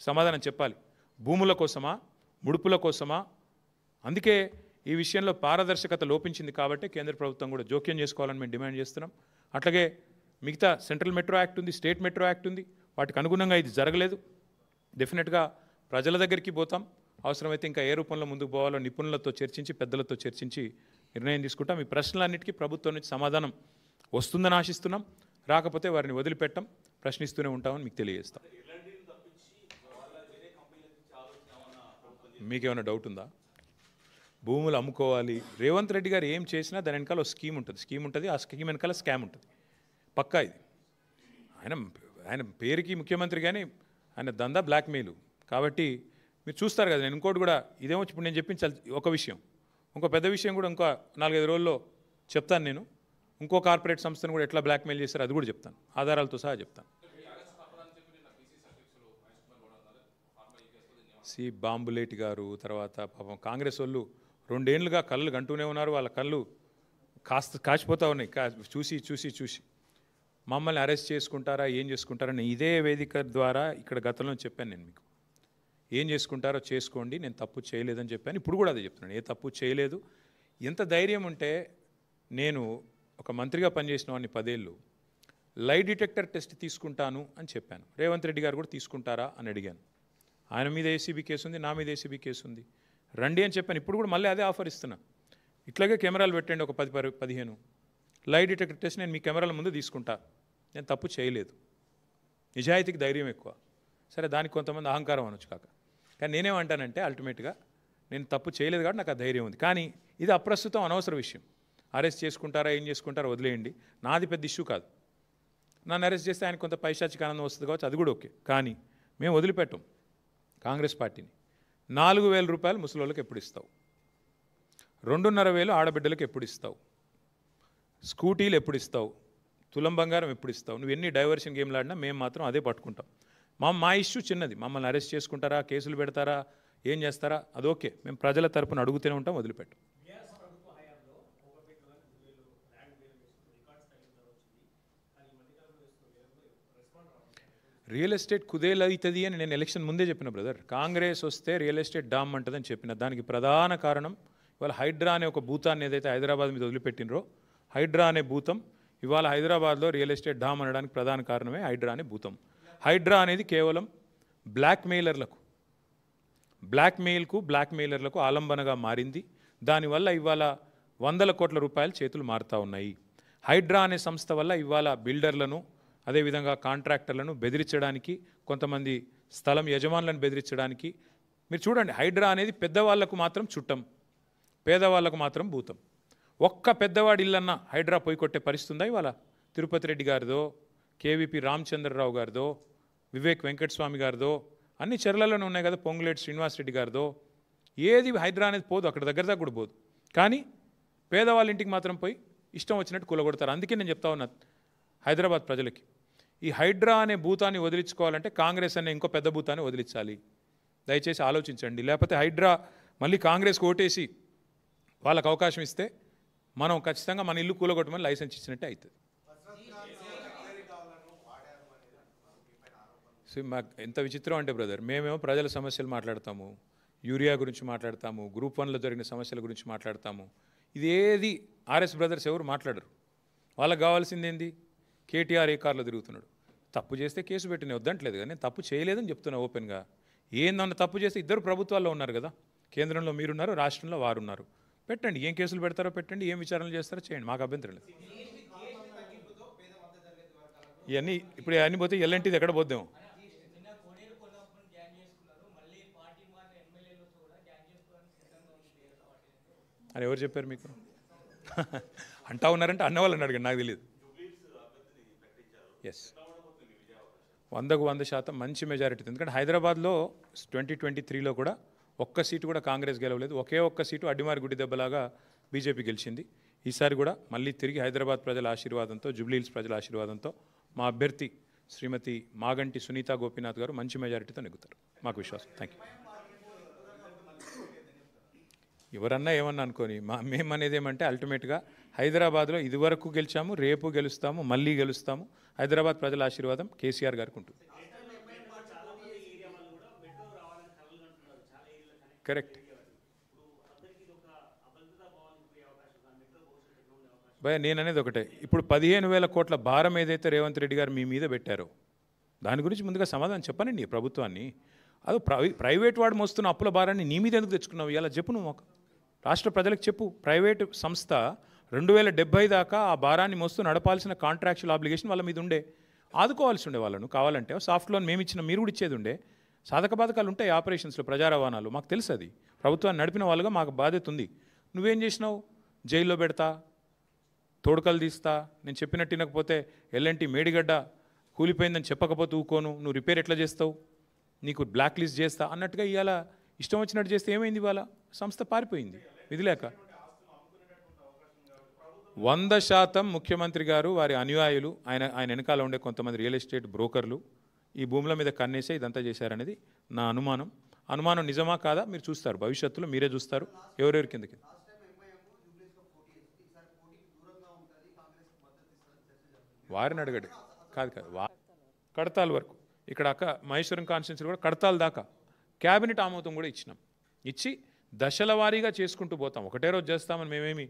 సమాధానం చెప్పాలి. భూముల కోసమా, ముడుపుల కోసమా? అందుకే ఈ విషయంలో పారదర్శకత లోపించింది. కాబట్టి కేంద్ర ప్రభుత్వం కూడా జోక్యం చేసుకోవాలని మేము డిమాండ్ చేస్తున్నాం. అట్లాగే మిగతా సెంట్రల్ మెట్రో యాక్ట్ ఉంది, స్టేట్ మెట్రో యాక్ట్ ఉంది, వాటికి అనుగుణంగా ఇది జరగలేదు. డెఫినెట్గా ప్రజల దగ్గరికి పోతాం. అవసరమైతే ఇంకా ఏ రూపంలో ముందుకు పోవాలో నిపుణులతో చర్చించి, పెద్దలతో చర్చించి నిర్ణయం తీసుకుంటాం. ఈ ప్రశ్నలన్నిటికీ ప్రభుత్వం నుంచి సమాధానం వస్తుందని ఆశిస్తున్నాం. రాకపోతే వారిని వదిలిపెట్టం, ప్రశ్నిస్తూనే ఉంటామని మీకు తెలియజేస్తాం. మీకేమైనా డౌట్ ఉందా? భూములు అమ్ముకోవాలి, రేవంత్ రెడ్డి గారు ఏం చేసినా దాని వెనకాల ఒక స్కీమ్ ఉంటుంది. ఆ స్కీమ్ వెనకాల స్కామ్ ఉంటుంది పక్కా. ఇది ఆయన పేరుకి ముఖ్యమంత్రి, కానీ ఆయన దందా బ్లాక్మెయిల్. కాబట్టి మీరు చూస్తారు కదా. నేను ఇంకోటి కూడా ఇదేమో ఇప్పుడు నేను చెప్పించాలి ఒక విషయం, ఇంకో పెద్ద విషయం కూడా ఇంకో 4-5 రోజుల్లో చెప్తాను. నేను ఇంకో కార్పొరేట్ సంస్థను కూడా ఎట్లా బ్లాక్మెయిల్ చేశారో అది కూడా చెప్తాను, ఆధారాలతో సహా చెప్తాను. బాంబులేటి గారు, తర్వాత పాపం కాంగ్రెస్ వాళ్ళు 2 ఏళ్ళుగా కళ్ళు గంటూనే ఉన్నారు. వాళ్ళ కళ్ళు కాచిపోతూ ఉన్నాయి చూసి మమ్మల్ని అరెస్ట్ చేసుకుంటారా, ఏం చేసుకుంటారని ఇదే వేదిక ద్వారా ఇక్కడ గతంలో చెప్పాను. నేను మీకు ఏం చేసుకుంటారో చేసుకోండి, నేను తప్పు చేయలేదని చెప్పాను. ఇప్పుడు కూడా అదే చెప్తున్నాను, ఏ తప్పు చేయలేదు. ఎంత ధైర్యం ఉంటే నేను ఒక మంత్రిగా పనిచేసిన వాడిని 10 ఏళ్ళు లై డిటెక్టర్ టెస్ట్ తీసుకుంటాను అని చెప్పాను. రేవంత్ రెడ్డి గారు కూడా తీసుకుంటారా అని అడిగాను. ఆయన మీద ఏసీబీ కేసు ఉంది, నా మీద ఏసీబీ కేసు ఉంది, రండి అని చెప్పాను. ఇప్పుడు కూడా మళ్ళీ అదే ఆఫర్ ఇస్తున్నా. ఇట్లాగే కెమెరాలు పెట్టండి, ఒక 10-15 లై డిటెక్టర్ టెస్ట్ నేను మీ కెమెరాల ముందు తీసుకుంటా. నేను తప్పు చేయలేదు. నిజాయితీకి ధైర్యం ఎక్కువ. సరే, దానికి కొంతమంది అహంకారం అనొచ్చు కాక, కానీ నేనేమంటానంటే అల్టిమేట్గా నేను తప్పు చేయలేదు కాబట్టి నాకు ఆ ధైర్యం ఉంది. కానీ ఇది అప్రస్తుతం, అనవసర విషయం. అరెస్ట్ చేసుకుంటారా, ఏం చేసుకుంటారో వదిలేయండి, నాది పెద్ద ఇష్యూ కాదు. నన్ను అరెస్ట్ చేస్తే ఆయన కొంత పైశాచిక ఆనందం వస్తుంది కావచ్చు, అది కూడా ఓకే. కానీ మేము వదిలిపెట్టాం కాంగ్రెస్ పార్టీని. 4,000 రూపాయలు ముసలోళ్ళకి ఎప్పుడు ఇస్తావు? 2,500 ఆడబిడ్డలకు ఎప్పుడు ఇస్తావు? స్కూటీలు ఎప్పుడు ఇస్తావు? తులం బంగారం ఎప్పుడు ఇస్తావు? నువ్వు ఎన్ని డైవర్షన్ గేమ్లు ఆడినా మేము మాత్రం అదే పట్టుకుంటాం. మా ఇష్యూ చిన్నది. మమ్మల్ని అరెస్ట్ చేసుకుంటారా, కేసులు పెడతారా, ఏం చేస్తారా, అది ఓకే. మేము ప్రజల తరపున అడుగుతూనే ఉంటాం, వదిలిపెట్టాం. రియల్ ఎస్టేట్ కుదేలవుతుంది అని నేను ఎలక్షన్ ముందే చెప్పిన బ్రదర్. కాంగ్రెస్ వస్తే రియల్ ఎస్టేట్ డామ్ అంటుందని చెప్పిన. దానికి ప్రధాన కారణం ఇవాళ హైడ్రా అనే ఒక భూతాన్ని ఏదైతే హైదరాబాద్ మీద వదిలిపెట్టినరో, హైడ్రా అనే భూతం ఇవాళ హైదరాబాద్లో రియల్ ఎస్టేట్ డామ్ అనడానికి ప్రధాన కారణమే హైడ్రా అనే భూతం. హైడ్రా అనేది కేవలం బ్లాక్మెయిలర్లకు ఆలంబనగా మారింది. దానివల్ల ఇవాళ 100 కోట్ల రూపాయలు చేతులు మారుతూ ఉన్నాయి. హైడ్రా అనే సంస్థ వల్ల ఇవాళ బిల్డర్లను, అదేవిధంగా కాంట్రాక్టర్లను బెదిరించడానికి, కొంతమంది స్థలం యజమానులను బెదిరించడానికి. మీరు చూడండి, హైడ్రా అనేది పెద్దవాళ్లకు మాత్రం చుట్టం, పేదవాళ్లకు మాత్రం భూతం. ఒక్క పెద్దవాడి ఇల్లన్నా హైడ్రా పోయి కొట్టే పరిస్థితి ఉందా ఇవాళ? తిరుపతి రెడ్డి గారిదో, కేవీపీ రామచంద్రరావు గారిదో, వివేక్ వెంకటస్వామి గారిదో, అన్ని చర్యలలోనే ఉన్నాయి కదా, పొంగులేటి శ్రీనివాసరెడ్డి గారిదో. ఏది హైడ్రా అనేది పోదు, అక్కడ దగ్గర దాకా కూడా పోదు. కానీ పేదవాళ్ళ ఇంటికి మాత్రం పోయి ఇష్టం వచ్చినట్టు కూలగొడతారు. అందుకే నేను చెప్తా ఉన్నా హైదరాబాద్ ప్రజలకి, ఈ హైడ్రా అనే భూతాన్ని వదిలించుకోవాలంటే కాంగ్రెస్ అనే ఇంకో పెద్ద భూతాన్ని వదిలించాలి. దయచేసి ఆలోచించండి. లేకపోతే హైడ్రా మళ్ళీ కాంగ్రెస్కి ఓటేసి వాళ్ళకు అవకాశం ఇస్తే మనం ఖచ్చితంగా మన ఇల్లు కూలగొట్టమని లైసెన్స్ ఇచ్చినట్టే అవుతుంది. మాకు ఎంత విచిత్రం అంటే బ్రదర్, మేమేమో ప్రజల సమస్యలు మాట్లాడతాము, యూరియా గురించి మాట్లాడతాము, గ్రూప్ 1లో జరిగిన సమస్యల గురించి మాట్లాడతాము. ఇదేది ఆర్ఎస్ బ్రదర్స్ ఎవరు మాట్లాడరు. వాళ్ళకి కావాల్సింది ఏంది? కేటీఆర్ ఏ కార్లో తిరుగుతున్నాడు, తప్పు చేస్తే కేసు పెట్టిన వద్దంటలేదు, కానీ నేను తప్పు చేయలేదని చెప్తున్నా ఓపెన్గా. ఏందన్న తప్పు చేస్తే ఇద్దరు ప్రభుత్వాల్లో ఉన్నారు కదా, కేంద్రంలో మీరున్నారు, రాష్ట్రంలో వారున్నారు. పెట్టండి, ఏం కేసులు పెడతారో పెట్టండి, ఏం విచారణలు చేస్తారో చేయండి, మాకు అభ్యంతరం లేదు. ఇవన్నీ ఇప్పుడు అన్నీ పోతే ఎల్ఎన్టీది ఎక్కడ పోద్దాం అని ఎవరు చెప్పారు మీకు? అంటా ఉన్నారంటే అన్నవాళ్ళని అడగండి, నాకు తెలియదు. ఎస్, 100కు 100% మంచి మెజారిటీ. ఎందుకంటే హైదరాబాద్లో 2023లో కూడా ఒక్క సీటు కూడా కాంగ్రెస్ గెలవలేదు. ఒకే ఒక్క సీటు అడ్డిమారి గుడి దెబ్బలాగా బీజేపీ గెలిచింది. ఈసారి కూడా మళ్ళీ తిరిగి హైదరాబాద్ ప్రజల ఆశీర్వాదంతో, జూబ్లీహిల్స్ ప్రజల ఆశీర్వాదంతో మా అభ్యర్థి శ్రీమతి మాగంటి సునీతా గోపీనాథ్ గారు మంచి మెజారిటీతో నెగ్గుతారు, మాకు విశ్వాసం. Thank you. ఎవరన్నా ఏమన్నా అనుకోని, మేమనేది ఏమంటే అల్టిమేట్గా హైదరాబాద్లో ఇదివరకు గెలిచాము, రేపు గెలుస్తాము, మళ్ళీ గెలుస్తాము. హైదరాబాద్ ప్రజల ఆశీర్వాదం కేసీఆర్ గారికి ఉంటుంది. కరెక్ట్ భయ, నేననేది ఒకటే, ఇప్పుడు 15,000 కోట్ల భారం ఏదైతే రేవంత్ రెడ్డి గారు మీ మీద పెట్టారో దాని గురించి ముందుగా సమాధానం చెప్పనండి ప్రభుత్వాన్ని. అది ప్రైవేట్ వాడు మోస్తున్న అప్పుల భారాన్ని నీ మీద ఎందుకు తెచ్చుకున్నావు ఇలా చెప్పు. నువ్వు రాష్ట్ర ప్రజలకు చెప్పు. ప్రైవేటు సంస్థ 2070 దాకా ఆ భారాన్ని మోస్తూ నడపాల్సిన కాంట్రాక్చువల్ ఆబ్లిగేషన్ వాళ్ళ మీద ఉండే, ఆదుకోవాల్సి ఉండే వాళ్ళను. కావాలంటే సాఫ్ట్ లోన్ మేము ఇచ్చిన మీరు కూడా ఇచ్చేది ఉండే. సాధక బాధకాలు ఉంటాయి ఆపరేషన్స్లో, ప్రజా రవాణాలు, మాకు తెలుసు. అది ప్రభుత్వాన్ని నడిపిన వాళ్ళుగా మాకు బాధ్యత ఉంది. నువ్వేం చేసినావు? జైల్లో పెడతా, తోడుకలు తీస్తా, నేను చెప్పినట్టు వినకపోతే ఎల్ఎన్టీ మేడిగడ్డ కూలిపోయిందని చెప్పకపోతే ఊకోను, నువ్వు రిపేర్ ఎట్లా చేస్తావు, నీకు బ్లాక్ లిస్ట్ చేస్తా అన్నట్టుగా ఇవాళ ఇష్టం వచ్చినట్టు చేస్తే ఏమైంది? ఇవాళ సంస్థ పారిపోయింది విధి లేక. 100% ముఖ్యమంత్రి గారు, వారి అనుయాయులు, ఆయన వెనకాల ఉండే కొంతమంది రియల్ ఎస్టేట్ బ్రోకర్లు ఈ భూముల మీద కన్నేసే ఇదంతా చేశారనేది నా అనుమానం. అనుమానం నిజమా కాదా మీరు చూస్తారు, భవిష్యత్తులో మీరే చూస్తారు ఎవరెవరి కిందకి. వారిని అడగడు, కాదు కడతాల్ వరకు, ఇక్కడ మహేశ్వరం కాన్స్టిట్యున్సీ కూడా కడతాల్ దాకా క్యాబినెట్ ఆమోదం కూడా ఇచ్చినాం. ఇచ్చి దశల వారీగా చేసుకుంటూ పోతాం. ఒకటే రోజు చేస్తామని మేమేమి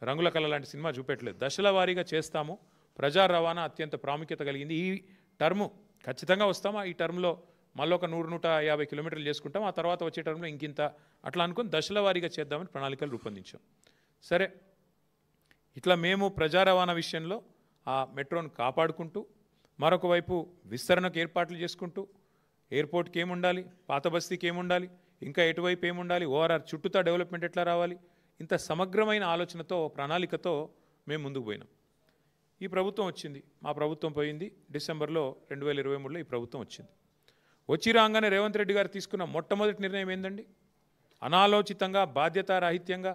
రంగుల కళ లాంటి సినిమా చూపెట్టలేదు. దశల వారీగా చేస్తాము. ప్రజా రవాణా అత్యంత ప్రాముఖ్యత కలిగింది. ఈ టర్ము ఖచ్చితంగా వస్తాము. ఈ టర్మ్లో మళ్ళీ ఒక 100-150 కిలోమీటర్లు చేసుకుంటాం. ఆ తర్వాత వచ్చే టర్మ్లో ఇంకింత అట్లా అనుకుని దశల వారీగా చేద్దామని ప్రణాళికలు రూపొందించాం. సరే, ఇట్లా మేము ప్రజా రవాణా విషయంలో ఆ మెట్రోను కాపాడుకుంటూ, మరొక వైపు విస్తరణకు ఏర్పాట్లు చేసుకుంటూ, ఎయిర్పోర్ట్కి ఏముండాలి, పాత బస్తీకి ఏముండాలి, ఇంకా ఎటువైపు ఏముండాలి, ఓఆర్ఆర్ చుట్టూతా డెవలప్మెంట్ ఎట్లా రావాలి, ఇంత సమగ్రమైన ఆలోచనతో, ప్రణాళికతో మేము ముందుకు పోయినాం. ఈ ప్రభుత్వం వచ్చింది, మా ప్రభుత్వం పోయింది. డిసెంబర్లో 2023లో ఈ ప్రభుత్వం వచ్చింది. వచ్చి రాగానే రేవంత్ రెడ్డి గారు తీసుకున్న మొట్టమొదటి నిర్ణయం ఏందండి? అనాలోచితంగా, బాధ్యతారాహిత్యంగా,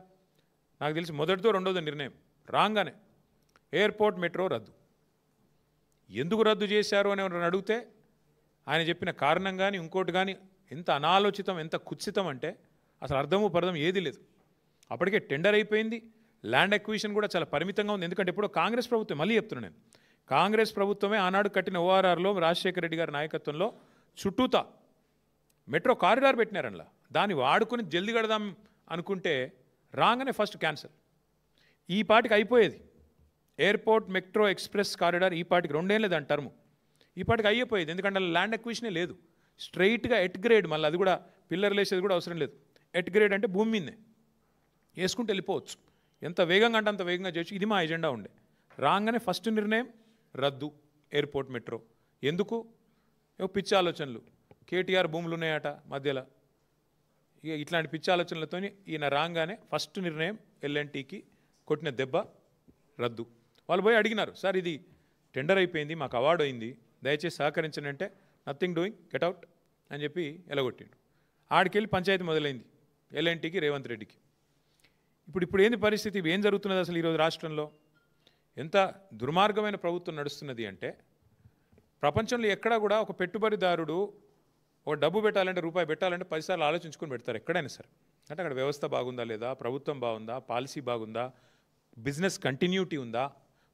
నాకు తెలిసి మొదటిదో రెండోదో నిర్ణయం రాగానే ఎయిర్పోర్ట్ మెట్రో రద్దు. ఎందుకు రద్దు చేశారు అని ఎవరైనా అడిగితే ఆయన చెప్పిన కారణం కానీ ఇంకోటి కానీ ఎంత అనాలోచితం, ఎంత కుత్సితం అంటే అసలు అర్థము పర్థం ఏది లేదు. అప్పటికే టెండర్ అయిపోయింది. ల్యాండ్ అక్విజిషన్ కూడా చాలా పరిమితంగా ఉంది. ఎందుకంటే ఎప్పుడో కాంగ్రెస్ ప్రభుత్వం, మళ్ళీ చెప్తున్నాను నేను, కాంగ్రెస్ ప్రభుత్వమే ఆనాడు కట్టిన ఓఆర్ఆర్లో రాజశేఖర రెడ్డి గారి నాయకత్వంలో చుట్టూతా మెట్రో కారిడార్ పెట్టినారనలా. దాన్ని వాడుకొని జల్దీ కడదాం అనుకుంటే రాగానే ఫస్ట్ క్యాన్సల్. ఈ పాటికి అయిపోయేది ఎయిర్పోర్ట్ మెట్రో ఎక్స్ప్రెస్ కారిడార్. ఈ పాటికి 2 ఏళ్ళే దాని టర్ము. ఈ పాటికి అయిపోయేది. ఎందుకంటే ల్యాండ్ అక్విజిషనే లేదు. స్ట్రైట్గా ఎట్ గ్రేడ్, మళ్ళీ అది కూడా పిల్లర్లు వేసేది కూడా అవసరం లేదు. ఎట్ గ్రేడ్ అంటే భూమి మీదనే వేసుకుంటూ వెళ్ళిపోవచ్చు. ఎంత వేగంగా అంటే అంత వేగంగా చేయొచ్చు. ఇది మా ఎజెండా ఉండే. రాగానే ఫస్ట్ నిర్ణయం రద్దు. Airport metro. ఎందుకు? పిచ్చి ఆలోచనలు. కేటీఆర్ భూములు ఉన్నాయట మధ్యలో. ఇక ఇట్లాంటి పిచ్చి ఆలోచనలతో ఈయన రాగానే ఫస్ట్ నిర్ణయం ఎల్ఎన్టీకి కొట్టిన దెబ్బ రద్దు. వాళ్ళు పోయి అడిగినారు, సార్ ఇది టెండర్ అయిపోయింది, మాకు అవార్డు అయింది, దయచేసి సహకరించండి అంటే నథింగ్ డూయింగ్, గెట్ అవుట్ అని చెప్పి ఎలగొట్టిండు. ఆడికెళ్ళి పంచాయతీ మొదలైంది ఎల్ఎన్టీకి, రేవంత్ రెడ్డికి. ఇప్పుడు ఏంది పరిస్థితి? ఏం జరుగుతున్నది అసలు ఈరోజు రాష్ట్రంలో? ఎంత దుర్మార్గమైన ప్రభుత్వం నడుస్తున్నది అంటే, ప్రపంచంలో ఎక్కడా కూడా ఒక పెట్టుబడిదారుడు ఒక డబ్బు పెట్టాలంటే, రూపాయి పెట్టాలంటే 10 సార్లు ఆలోచించుకొని పెడతారు ఎక్కడైనా సరే. అంటే అక్కడ వ్యవస్థ బాగుందా లేదా, ప్రభుత్వం బాగుందా, పాలసీ బాగుందా, బిజినెస్ కంటిన్యూటీ ఉందా,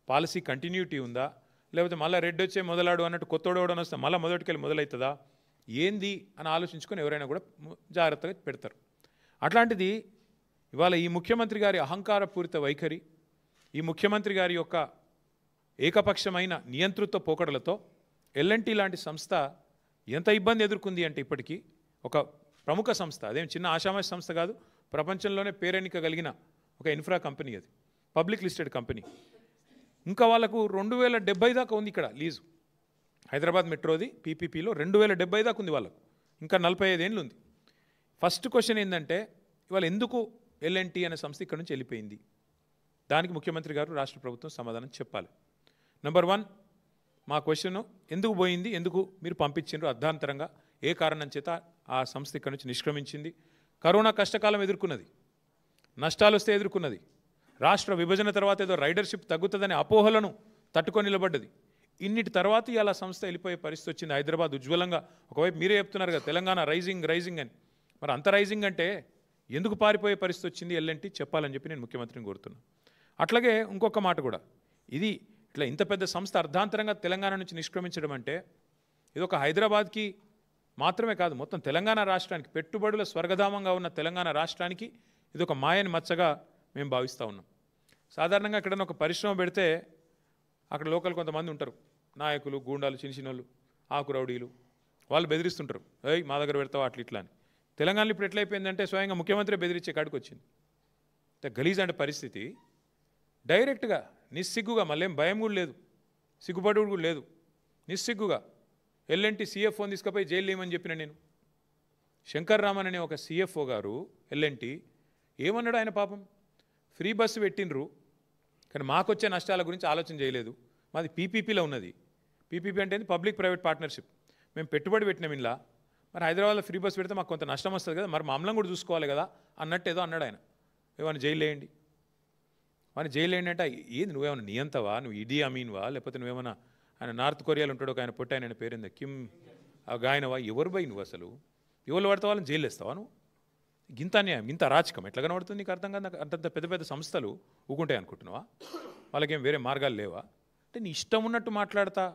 పాలసీ కంటిన్యూటీ ఉందా, లేకపోతే మళ్ళీ రెడ్ వచ్చే మొదలాడు అన్నట్టు కొత్తోడవడం వస్తే మళ్ళీ మొదటికెళ్ళి మొదలవుతుందా, ఏంది అని ఆలోచించుకొని ఎవరైనా కూడా జాగ్రత్తగా పెడతారు. అట్లాంటిది ఇవాళ ఈ ముఖ్యమంత్రి గారి అహంకారపూరిత వైఖరి, ఈ ముఖ్యమంత్రి గారి యొక్క ఏకపక్షమైన నియంతృత్వ పోకడలతో ఎల్ఎన్టీ లాంటి సంస్థ ఎంత ఇబ్బంది ఎదుర్కొంది అంటే, ఇప్పటికీ ఒక ప్రముఖ సంస్థ, అదేం చిన్న ఆషామాషి సంస్థ కాదు, ప్రపంచంలోనే పేరెన్నిక కలిగిన ఒక ఇన్ఫ్రా కంపెనీ, అది పబ్లిక్ లిస్టెడ్ కంపెనీ. ఇంకా వాళ్ళకు 2070 దాకా ఉంది ఇక్కడ లీజు. హైదరాబాద్ మెట్రోది పీపీపీలో 2070 దాకా ఉంది వాళ్ళకు, ఇంకా 45 ఏళ్ళు ఉంది. ఫస్ట్ క్వశ్చన్ ఏంటంటే, ఇవాళ ఎందుకు ఎల్ఎన్టీ అనే సంస్థ ఇక్కడ నుంచి వెళ్ళిపోయింది? దానికి ముఖ్యమంత్రి గారు, రాష్ట్ర ప్రభుత్వం సమాధానం చెప్పాలి. నెంబర్ 1, మా క్వశ్చన్ ఎందుకు పోయింది, ఎందుకు మీరు పంపించారు అర్ధాంతరంగా, ఏ కారణం చేత ఆ సంస్థ ఇక్కడ నుంచి నిష్క్రమించింది? కరోనా కష్టకాలం ఎదుర్కొన్నది, నష్టాలు వస్తే ఎదుర్కొన్నది, రాష్ట్ర విభజన తర్వాత ఏదో రైడర్షిప్ తగ్గుతుందనే అపోహలను తట్టుకొని నిలబడ్డది. ఇన్నిటి తర్వాత ఇలా సంస్థ వెళ్ళిపోయే పరిస్థితి వచ్చింది. హైదరాబాద్ ఉజ్వలంగా, ఒకవైపు మీరే చెప్తున్నారు కదా తెలంగాణ రైజింగ్ రైజింగ్ అని, మరి అంత రైజింగ్ అంటే ఎందుకు పారిపోయే పరిస్థితి వచ్చింది ఎల్ఎన్టీ చెప్పాలని చెప్పి నేను ముఖ్యమంత్రిని కోరుతున్నాను. అట్లాగే ఇంకొక మాట కూడా, ఇది ఇట్లా ఇంత పెద్ద సంస్థ అర్ధాంతరంగా తెలంగాణ నుంచి నిష్క్రమించడం అంటే, ఇది ఒక హైదరాబాద్కి మాత్రమే కాదు, మొత్తం తెలంగాణ రాష్ట్రానికి, పెట్టుబడుల స్వర్గధామంగా ఉన్న తెలంగాణ రాష్ట్రానికి ఇది ఒక మాయని మచ్చగా మేము భావిస్తూ ఉన్నాం. సాధారణంగా ఎక్కడైనా ఒక పరిశ్రమ పెడితే అక్కడ లోకల్ కొంతమంది ఉంటారు, నాయకులు, గూండాలు, చిన్నచిన్నోళ్ళు, ఆకు రౌడీలు, వాళ్ళు బెదిరిస్తుంటారు, ఏయ్ మా దగ్గర పెడతావా అట్లా ఇట్లా అని. తెలంగాణలో ఇప్పుడు ఎట్లయిపోయిందంటే స్వయంగా ముఖ్యమంత్రి బెదిరించే కాడికి వచ్చింది. గలీజ్ అంటే పరిస్థితి. డైరెక్ట్గా నిస్సిగ్గుగా, మళ్ళీ భయం కూడా లేదు, సిగ్గుపడు కూడా లేదు, నిస్సిగ్గుగా ఎల్ఎన్టీ సిఎఫ్ఓని తీసుకుపోయి జైలు వేయమని చెప్పిన నేను. శంకర్ రామన్ అనే ఒక సిఎఫ్ఓ గారు ఎల్ఎన్టీ ఏమన్నాడు? ఆయన పాపం ఫ్రీ బస్సు పెట్టినరు, కానీ మాకొచ్చే నష్టాల గురించి ఆలోచన చేయలేదు. మాది పీపీపీలో ఉన్నది. పీపీపీ అంటే పబ్లిక్ ప్రైవేట్ పార్ట్నర్షిప్. మేము పెట్టుబడి పెట్టినాం ఇలా, మరి హైదరాబాద్లో ఫ్రీ బస్సు పెడితే మాకు కొంత నష్టం వస్తుంది కదా, మరి మామూలుగా కూడా చూసుకోవాలి కదా అన్నట్టు ఏదో అన్నాడు ఆయన. ఏమైనా జైలు వేయండి, వాడిని జైలు వేయండి అంటే ఏంది, నువ్వేమైనా నియంతవా, నువ్వు ఇడీ అమీన్వా, లేకపోతే నువ్వేమైనా ఆయన నార్త్ కొరియాలో ఉంటాడు ఒక ఆయన పొట్టి ఆయన పేరుందా, కిమ్ గాయనవా, ఎవరు పోయి నువ్వు అసలు ఎవరు పడితే వాళ్ళని జైలు వేస్తావా నువ్వు? గింత అన్యాయం, ఇంత అరాచకం ఎట్లా కనబడుతుంది నీకు అర్థం కాదు. అంతంత పెద్ద పెద్ద సంస్థలు ఊకుంటాయి అనుకుంటున్నావా? వాళ్ళకేం వేరే మార్గాలు లేవా? అంటే నీ ఇష్టం ఉన్నట్టు మాట్లాడతా,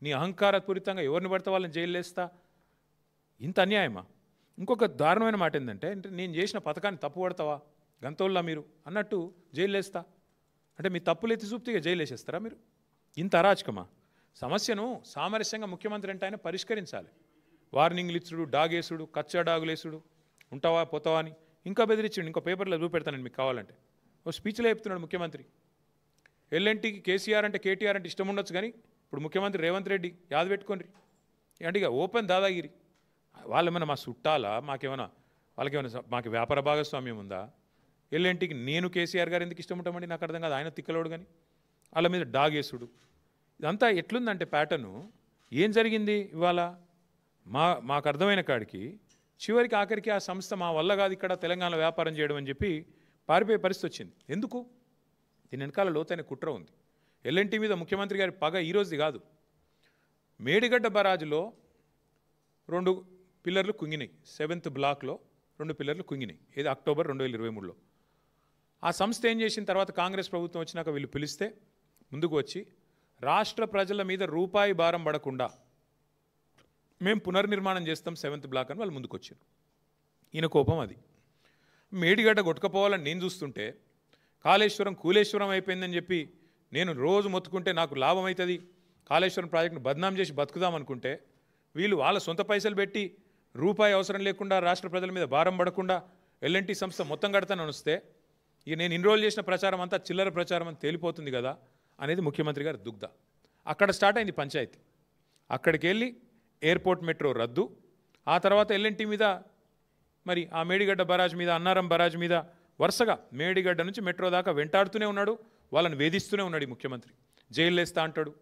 నీ అహంకారపూరితంగా ఎవరిని పడితే వాళ్ళని జైలు వేస్తా, ఇంత అన్యాయమా? ఇంకొక దారుణమైన మాట ఏంటంటే, నేను చేసిన పథకాన్ని తప్పు పడతావా గంతోళ్ళ మీరు అన్నట్టు జైలు వేస్తా అంటే, మీ తప్పులు ఎత్తి చూపుతూ జైలు వేసేస్తారా మీరు? ఇంత అరాచకమా? సమస్యను సామరస్యంగా ముఖ్యమంత్రి అంటే ఆయన పరిష్కరించాలి. వార్నింగ్లు ఇచ్చుడు, డాగేసుడు, కచ్చా డాగులేసుడు, ఉంటావా పోతావా అని ఇంకా బెదిరించండి. ఇంకో పేపర్లో చూపెడతానండి మీకు కావాలంటే. ఓ స్పీచ్లో చెప్తున్నాడు ముఖ్యమంత్రి, ఎల్ఎన్టీకి కేసీఆర్ అంటే కేటీఆర్ అంటే ఇష్టం ఉండొచ్చు, కానీ ఇప్పుడు ముఖ్యమంత్రి రేవంత్ రెడ్డి యాద పెట్టుకోండి అంటే ఇక ఓపెన్ దాదాగిరి. వాళ్ళేమైనా మా చుట్టాలా, వాళ్ళకేమైనా మాకు వ్యాపార భాగస్వామ్యం ఉందా? ఎల్ఎన్టీకి నేను కేసీఆర్ గారు ఎందుకు ఇష్టం ఉంటామండి నాకు అర్థం కాదు. ఆయన తిక్కలోడు కానీ వాళ్ళ మీద డాగేసుడు, ఇదంతా ఎట్లుందంటే ప్యాటర్ను. ఏం జరిగింది ఇవాళ? మాకు అర్థమైన కాడికి చివరికి ఆఖరికి ఆ సంస్థ మా వల్ల కాదు ఇక్కడ తెలంగాణలో వ్యాపారం చేయడం అని చెప్పి పారిపోయే పరిస్థితి వచ్చింది. ఎందుకు? దీని వెనకాల లోతైన కుట్ర ఉంది. ఎల్ఎన్టీ మీద ముఖ్యమంత్రి గారి పగ ఈరోజుది కాదు. మేడిగడ్డ బరాజులో 2 పిల్లర్లు కుంగినాయి, 7th బ్లాక్లో 2 పిల్లర్లు కుంగినాయి. ఇది అక్టోబర్ 2023లో. ఆ సంస్థ ఏం చేసిన తర్వాత కాంగ్రెస్ ప్రభుత్వం వచ్చినాక వీళ్ళు పిలిస్తే ముందుకు వచ్చి, రాష్ట్ర ప్రజల మీద రూపాయి భారం పడకుండా మేము పునర్నిర్మాణం చేస్తాం 7th బ్లాక్ అని వాళ్ళు ముందుకు వచ్చారు. ఈయన కోపం అది. మేడిగడ్డ కొట్టుకపోవాలని నేను చూస్తుంటే, కాళేశ్వరం కూలేశ్వరం అయిపోయిందని చెప్పి నేను రోజు మొత్తుకుంటే నాకు లాభం అవుతుంది, కాళేశ్వరం ప్రాజెక్టును బద్నాం చేసి బతుకుదాం అనుకుంటే, వీళ్ళు వాళ్ళ సొంత పైసలు పెట్టి రూపాయి అవసరం లేకుండా రాష్ట్ర ప్రజల మీద భారం పడకుండా ఎల్ఎన్టీ సంస్థ మొత్తం కడతానని వస్తే, ఇక నేను ఇన్రోల్ చేసిన ప్రచారం అంతా చిల్లర ప్రచారం అని తేలిపోతుంది కదా అనేది ముఖ్యమంత్రి గారి దుగ్ధ. అక్కడ స్టార్ట్ అయింది పంచాయతీ. అక్కడికి వెళ్ళి ఎయిర్పోర్ట్ మెట్రో రద్దు, ఆ తర్వాత ఎల్ఎన్టీ మీద, మరి ఆ మేడిగడ్డ బరాజ్ మీద, అన్నారం బరాజ్ మీద వరుసగా మేడిగడ్డ నుంచి మెట్రో దాకా వెంటాడుతూనే ఉన్నాడు, వాళ్ళని వేధిస్తూనే ఉన్నాడు ఈ ముఖ్యమంత్రి. జైలు వేస్తా అంటాడు.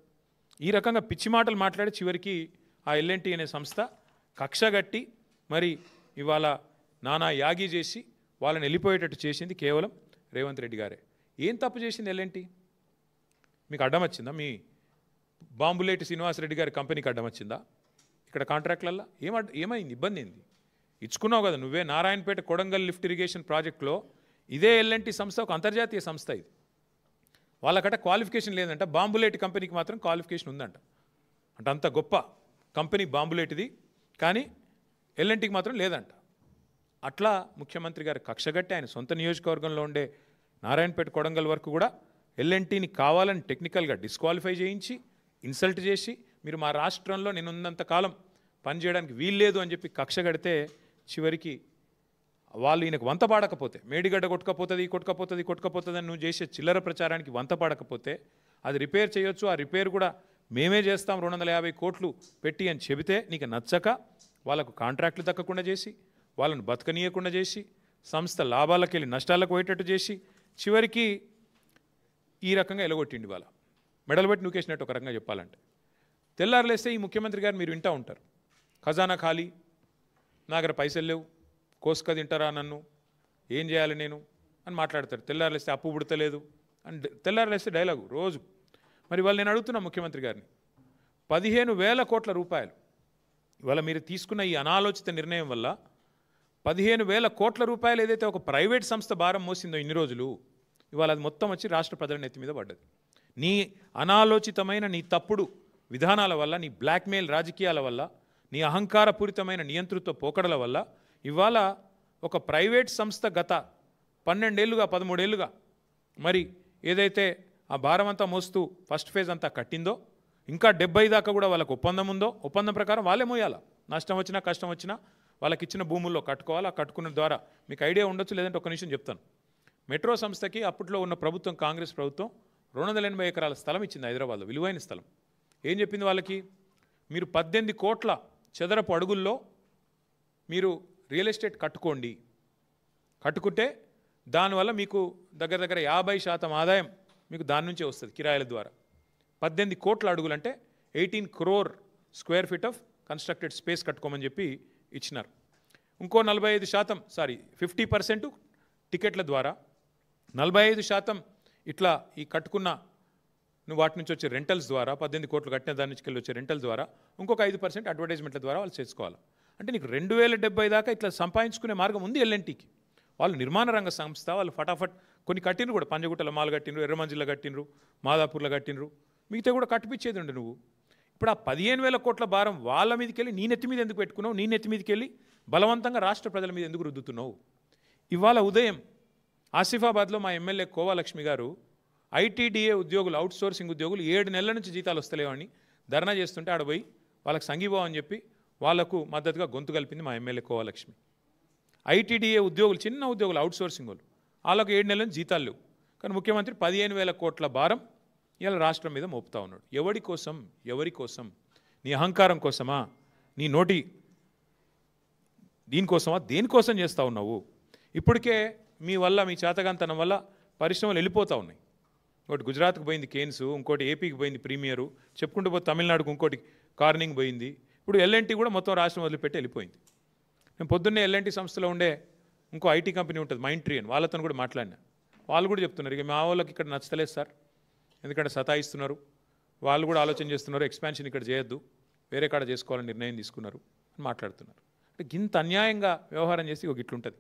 ఈ రకంగా పిచ్చి మాటలు మాట్లాడి చివరికి ఆ ఎల్ఎన్టీ అనే సంస్థ కక్షగట్టి మరి ఇవాళ నానా యాగి చేసి వాళ్ళని వెళ్ళిపోయేటట్టు చేసింది కేవలం రేవంత్ రెడ్డి గారే. ఏం తప్పు చేసింది ఎల్ఎన్టీ? మీకు అడ్డం వచ్చిందా? మీ బాంబులేటి శ్రీనివాసరెడ్డి గారి కంపెనీకి అడ్డం వచ్చిందా? ఇక్కడ కాంట్రాక్ట్లల్లో ఏమైంది? ఇబ్బంది ఏంది? ఇచ్చుకున్నావు కదా నువ్వే. నారాయణపేట కొడంగల్ లిఫ్ట్ ఇరిగేషన్ ప్రాజెక్టులో ఇదే ఎల్ఎన్టీ సంస్థ ఒక అంతర్జాతీయ సంస్థ. ఇది వాళ్ళకట క్వాలిఫికేషన్ లేదంట, బాంబులేటి కంపెనీకి మాత్రం క్వాలిఫికేషన్ ఉందంట. అంటే అంత గొప్ప కంపెనీ బాంబులేటిది, కానీ ఎల్ఎన్టీకి మాత్రం లేదంట. అట్లా ముఖ్యమంత్రి గారు కక్షగట్టి ఆయన సొంత నియోజకవర్గంలో ఉండే నారాయణపేట కొడంగల్ వరకు కూడా ఎల్ఎన్టీని కావాలని టెక్నికల్గా డిస్క్వాలిఫై చేయించి ఇన్సల్ట్ చేసి మీరు మా రాష్ట్రంలో నేనున్నంత కాలం పనిచేయడానికి వీల్లేదు అని చెప్పి కక్షగడితే చివరికి వాళ్ళు ఈయనకు వంత పాడకపోతే, మేడిగడ్డ కొట్టుకపోతుంది అని నువ్వు చేసే చిల్లర ప్రచారానికి వంత పాడకపోతే అది రిపేర్ చేయొచ్చు, ఆ రిపేర్ కూడా మేమే చేస్తాం 250 కోట్లు పెట్టి అని చెబితే నీకు నచ్చక వాళ్ళకు కాంట్రాక్టులు దక్కకుండా చేసి, వాళ్ళను బతకనీయకుండా చేసి, సంస్థ లాభాలకు వెళ్ళి నష్టాలకు పోయేటట్టు చేసి చివరికి ఈ రకంగా ఎలగొట్టిండి. వాళ్ళ మెడలు పెట్టి నూకేసినట్టు ఒక రకంగా చెప్పాలంటే. తెల్లారులేస్తే ఈ ముఖ్యమంత్రి గారు మీరు వింటూ ఉంటారు, ఖజానా ఖాళీ, నా దగ్గర పైసలు లేవు, కోసుక తింటారా నన్ను, ఏం చేయాలి నేను అని మాట్లాడతారు. తెల్లారులేస్తే అప్పు పుడతలేదు అని తెల్లారులేస్తే డైలాగు రోజు. మరి వాళ్ళు నేను అడుగుతున్నా ముఖ్యమంత్రి గారిని, 15,000 కోట్ల రూపాయలు ఇవాళ మీరు తీసుకున్న ఈ అనాలోచిత నిర్ణయం వల్ల 15,000 కోట్ల రూపాయలు ఏదైతే ఒక ప్రైవేట్ సంస్థ భారం మోసిందో ఇన్ని రోజులు, ఇవాళ అది మొత్తం వచ్చి రాష్ట్ర ప్రజల నెత్తి మీద పడ్డది. నీ అనాలోచితమైన, నీ తప్పుడు విధానాల వల్ల, నీ బ్లాక్మెయిల్ రాజకీయాల వల్ల, నీ అహంకారపూరితమైన నియంతృత్వ పోకడల వల్ల ఇవాళ ఒక ప్రైవేట్ సంస్థ గత 12 ఏళ్ళుగా 13 ఏళ్ళుగా మరి ఏదైతే ఆ భారం అంతా మోస్తూ ఫస్ట్ ఫేజ్ అంతా కట్టిందో, ఇంకా 70 దాకా కూడా వాళ్ళకు ఒప్పందం ఉందో, ఒప్పందం ప్రకారం వాళ్ళే మోయాలా. నష్టం వచ్చినా కష్టం వచ్చినా వాళ్ళకి ఇచ్చిన భూముల్లో కట్టుకోవాలి. ఆ కట్టుకున్న ద్వారా మీకు ఐడియా ఉండొచ్చు, లేదంటే ఒక నిమిషం చెప్తాను. మెట్రో సంస్థకి అప్పట్లో ఉన్న ప్రభుత్వం, కాంగ్రెస్ ప్రభుత్వం 280 ఎకరాల స్థలం ఇచ్చింది హైదరాబాద్లో, విలువైన స్థలం. ఏం చెప్పింది వాళ్ళకి? మీరు 18 కోట్ల చదరపు అడుగుల్లో మీరు రియల్ ఎస్టేట్ కట్టుకోండి, కట్టుకుంటే దానివల్ల మీకు దగ్గర దగ్గర 50% ఆదాయం మీకు దాని నుంచే వస్తుంది కిరాయిల ద్వారా. 18 కోట్ల అడుగులు అంటే 18 crore square feet of constructed space కట్టుకోమని చెప్పి ఇచ్చినారు. ఇంకో 50% టికెట్ల ద్వారా, 45% ఇట్లా ఈ కట్టుకున్న నువ్వు వాటి నుంచి వచ్చే రెంటల్స్ ద్వారా, 18 కోట్లు కట్టిన దాని నుంచి వెళ్ళి వచ్చే రెంటల్స్ ద్వారా, ఇంకొక 5% అడ్వర్టైజ్మెంట్ల ద్వారా వాళ్ళు చేసుకోవాలి. అంటే నీకు 2070 దాకా ఇట్లా సంపాదించుకునే మార్గం ఉంది ఎల్ఎన్టీకి. వాళ్ళు నిర్మాణ రంగ సంస్థ, వాళ్ళు ఫటాఫట్ కొన్ని కట్టినరు కూడా, పంజగుట్టల మాల్ కట్టినరు, ఎర్రమంజిల్లో కట్టినరు, మాదాపూర్లో కట్టినరు, మిగతా కూడా కట్టిపించేది ఉండే నువ్వు. ఇప్పుడు ఆ 15,000 కోట్ల భారం వాళ్ళ మీదకి వెళ్ళి నీ నెత్తి మీద ఎందుకు పెట్టుకున్నావు? నీ నెత్తి మీదకి వెళ్ళి బలవంతంగా రాష్ట్ర ప్రజల మీద ఎందుకు రుద్దుతున్నావు? ఇవాళ ఉదయం ఆసిఫాబాద్లో మా ఎమ్మెల్యే కోవాలక్ష్మి గారు ఐటీడీఏ ఉద్యోగులు, అవుట్సోర్సింగ్ ఉద్యోగులు 7 నెలల నుంచి జీతాలు వస్తలేవని ధర్నా చేస్తుంటే ఆడపోయి వాళ్ళకి సంఘీభావం అని చెప్పి వాళ్లకు మద్దతుగా గొంతు కలిపింది మా ఎమ్మెల్యే కోవాలక్ష్మి. ఐటీడీఏ ఉద్యోగులు, చిన్న ఉద్యోగులు, అవుట్సోర్సింగ్ వాళ్ళు, వాళ్ళకు 7 నెలల నుంచి జీతాలు లేవు. కానీ ముఖ్యమంత్రి 15,000 కోట్ల భారం ఇలా రాష్ట్రం మీద మోపుతా ఉన్నాడు. ఎవరి కోసం? ఎవరి కోసం? నీ అహంకారం కోసమా? నీ నోటి దీనికోసమా? దేనికోసం చేస్తూ ఉన్నావు? ఇప్పటికే మీ వల్ల, మీ చేతగాంతనం వల్ల పరిశ్రమలు వెళ్ళిపోతూ ఉన్నాయి. ఇంకోటి గుజరాత్కి పోయింది కేన్స్, ఇంకోటి ఏపీకి పోయింది ప్రీమియరు, చెప్పుకుంటూ పోతే తమిళనాడుకు ఇంకోటి కార్నింగ్ పోయింది. ఇప్పుడు ఎల్ఎన్టీ కూడా మొత్తం రాష్ట్రం వదిలిపెట్టి వెళ్ళిపోయింది. నేను పొద్దున్నే ఎల్ఎన్టీ సంస్థలో ఉండే ఇంకో ఐటీ కంపెనీ ఉంటుంది మైంట్రీ అని, వాళ్ళతో కూడా మాట్లాడినా. వాళ్ళు కూడా చెప్తున్నారు, ఇక మా వాళ్ళకి ఇక్కడ నచ్చలేదు సార్, ఎందుకంటే సతాయిస్తున్నారు, వాళ్ళు కూడా ఆలోచన చేస్తున్నారు, ఎక్స్పాన్షన్ ఇక్కడ చేయొద్దు, వేరే కాడ చేసుకోవాలని నిర్ణయం తీసుకున్నారు అని మాట్లాడుతున్నారు. అంటే ఇంత అన్యాయంగా వ్యవహారం చేసి ఒక ఇట్లుంటుంది.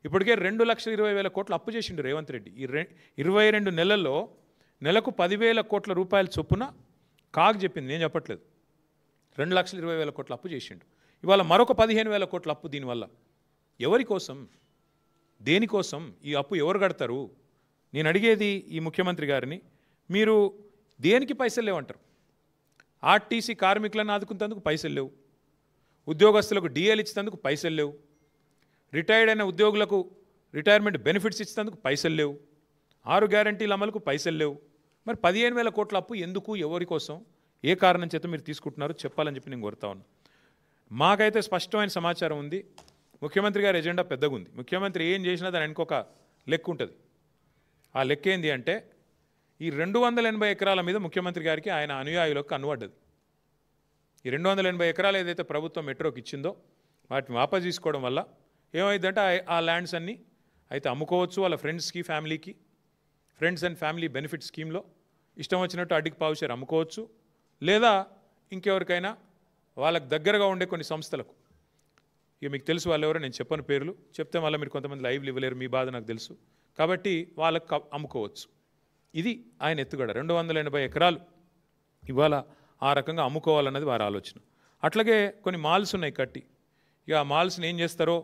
ఇప్పటికే 2,20,000 కోట్లు అప్పు చేసిండు రేవంత్ రెడ్డి. ఈ 22 నెలల్లో నెలకు 10,000 కోట్ల రూపాయల చొప్పున కాగ్ చెప్పింది, నేను చెప్పట్లేదు. 2,20,000 కోట్ల అప్పు చేసిండు. ఇవాళ మరొక 15,000 కోట్ల అప్పు. దీనివల్ల ఎవరి కోసం? దేనికోసం? ఈ అప్పు ఎవరు కడతారు? నేను అడిగేది ఈ ముఖ్యమంత్రి గారిని, మీరు దేనికి పైసలు లేవంటారు? ఆర్టీసీ కార్మికులను ఆదుకునేందుకు పైసలు లేవు, ఉద్యోగస్తులకు డిఏలు ఇచ్చేందుకు పైసలు లేవు, రిటైర్డ్ అయిన ఉద్యోగులకు రిటైర్మెంట్ బెనిఫిట్స్ ఇచ్చేందుకు పైసలు లేవు, 6 గ్యారంటీల అమలుకు పైసలు లేవు. మరి 15,000 కోట్ల అప్పు ఎందుకు? ఎవరి కోసం? ఏ కారణం చేత మీరు తీసుకుంటున్నారో చెప్పాలని చెప్పి నేను కోరుతా ఉన్నాను. మాకైతే స్పష్టమైన సమాచారం ఉంది. ముఖ్యమంత్రి గారి ఎజెండా పెద్దగా ఉంది. ముఖ్యమంత్రి ఏం చేసినా దాని ఇంకొక లెక్క ఉంటుంది. ఆ లెక్క ఏంది అంటే ఈ 280 ఎకరాల మీద ముఖ్యమంత్రి గారికి ఆయన అనుయాయులకు కన్నుపడ్డది. ఈ 280 ఎకరాలు ఏదైతే ప్రభుత్వం మెట్రోకి ఇచ్చిందో వాటిని వాపసు తీసుకోవడం వల్ల ఏమైందంటే ఆ ల్యాండ్స్ అన్నీ అయితే అమ్ముకోవచ్చు. వాళ్ళ ఫ్రెండ్స్కి, ఫ్యామిలీకి, ఫ్రెండ్స్ అండ్ ఫ్యామిలీ బెనిఫిట్ స్కీమ్లో ఇష్టం వచ్చినట్టు అడ్డికి పావుషేర్ అమ్ముకోవచ్చు. లేదా ఇంకెవరికైనా వాళ్ళకు దగ్గరగా ఉండే కొన్ని సంస్థలకు, ఇక మీకు తెలుసు వాళ్ళు ఎవరో, నేను చెప్పని పేర్లు చెప్తే మళ్ళీ మీరు కొంతమంది లైవ్లు ఇవ్వలేరు, మీ బాధ నాకు తెలుసు, కాబట్టి వాళ్ళకు అమ్ముకోవచ్చు. ఇది ఆయన ఎత్తుగడ. 280 ఎకరాలు ఇవాళ ఆ రకంగా అమ్ముకోవాలన్నది వారి ఆలోచన. అట్లాగే కొన్ని మాల్స్ ఉన్నాయి కట్టి. ఇక ఆ మాల్స్ని ఏం చేస్తారో,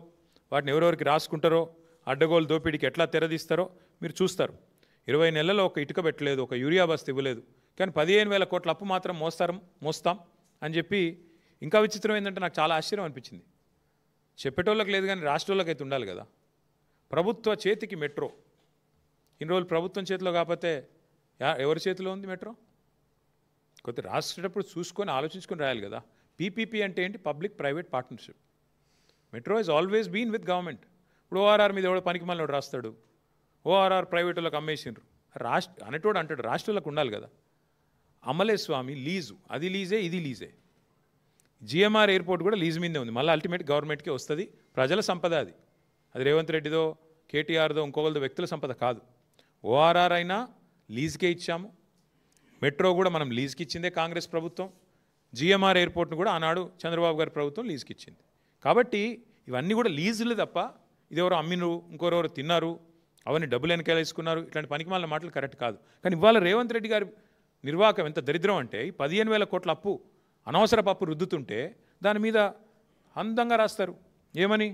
వాటిని ఎవరెవరికి రాసుకుంటారో, అడ్డగోలు దోపిడీకి ఎట్లా తెరదీస్తారో మీరు చూస్తారు. 20 నెలల్లో ఒక ఇటుక పెట్టలేదు, ఒక యూరియా బస్తా ఇవ్వలేదు, కానీ 15,000 కోట్ల అప్పు మాత్రం మోస్తాం అని చెప్పి. ఇంకా విచిత్రం ఏంటంటే నాకు చాలా ఆశ్చర్యం అనిపించింది. చెప్పేటోళ్ళకి లేదు కానీ రాష్ట్రాలకు అయితే ఉండాలి కదా. ప్రభుత్వ చేతికి మెట్రో, ఇన్ని రోజులు ప్రభుత్వం చేతిలో కాకపోతే ఎవరి చేతిలో ఉంది మెట్రో? కొద్ది రాసేటప్పుడు చూసుకొని ఆలోచించుకొని రాయాలి కదా. పీపీపీ అంటే ఏంటి? Public private partnership. Metro is always been with government. ఇప్పుడు ఓఆర్ఆర్ మీద ఎవడో పనికి మళ్ళీ రాస్తాడు, ఓఆర్ఆర్ ప్రైవేట్ వాళ్ళకి అమ్మేసిండ్రు, అనేటోడు అంటాడు రాష్ట్రాలకు ఉండాలి కదా. అమలే స్వామి లీజు, అది లీజే ఇది లీజే. జిఎంఆర్ ఎయిర్పోర్ట్ కూడా లీజ్ మీదే ఉంది, మళ్ళీ అల్టిమేట్ గవర్నమెంట్కే వస్తుంది. ప్రజల సంపద అది, అది రేవంత్ రెడ్డిదో కేటీఆర్దో ఇంకొకరిదో వ్యక్తుల సంపద కాదు. ఓఆర్ఆర్ అయినా లీజ్కే ఇచ్చాము, మెట్రో కూడా మనం లీజ్కి ఇచ్చిందే కాంగ్రెస్ ప్రభుత్వం, జిఎంఆర్ ఎయిర్పోర్ట్ను కూడా ఆనాడు చంద్రబాబు గారి ప్రభుత్వం లీజ్కి ఇచ్చింది. కాబట్టి ఇవన్నీ కూడా లీజులు తప్ప ఇదెవరో అమ్మినరు, ఇంకొరెవరు తిన్నారు, అవన్నీ డబ్బులు వెనకాలేసుకున్నారు, ఇట్లాంటి పనికిమాలిన మాటలు కరెక్ట్ కాదు. కానీ ఇవాళ రేవంత్ రెడ్డి గారి నిర్వాహకం ఎంత దరిద్రం అంటే, 15,000 కోట్ల అప్పు, అనవసరపు అప్పు రుద్దుతుంటే దాని మీద అందంగా రాస్తారు ఏమని,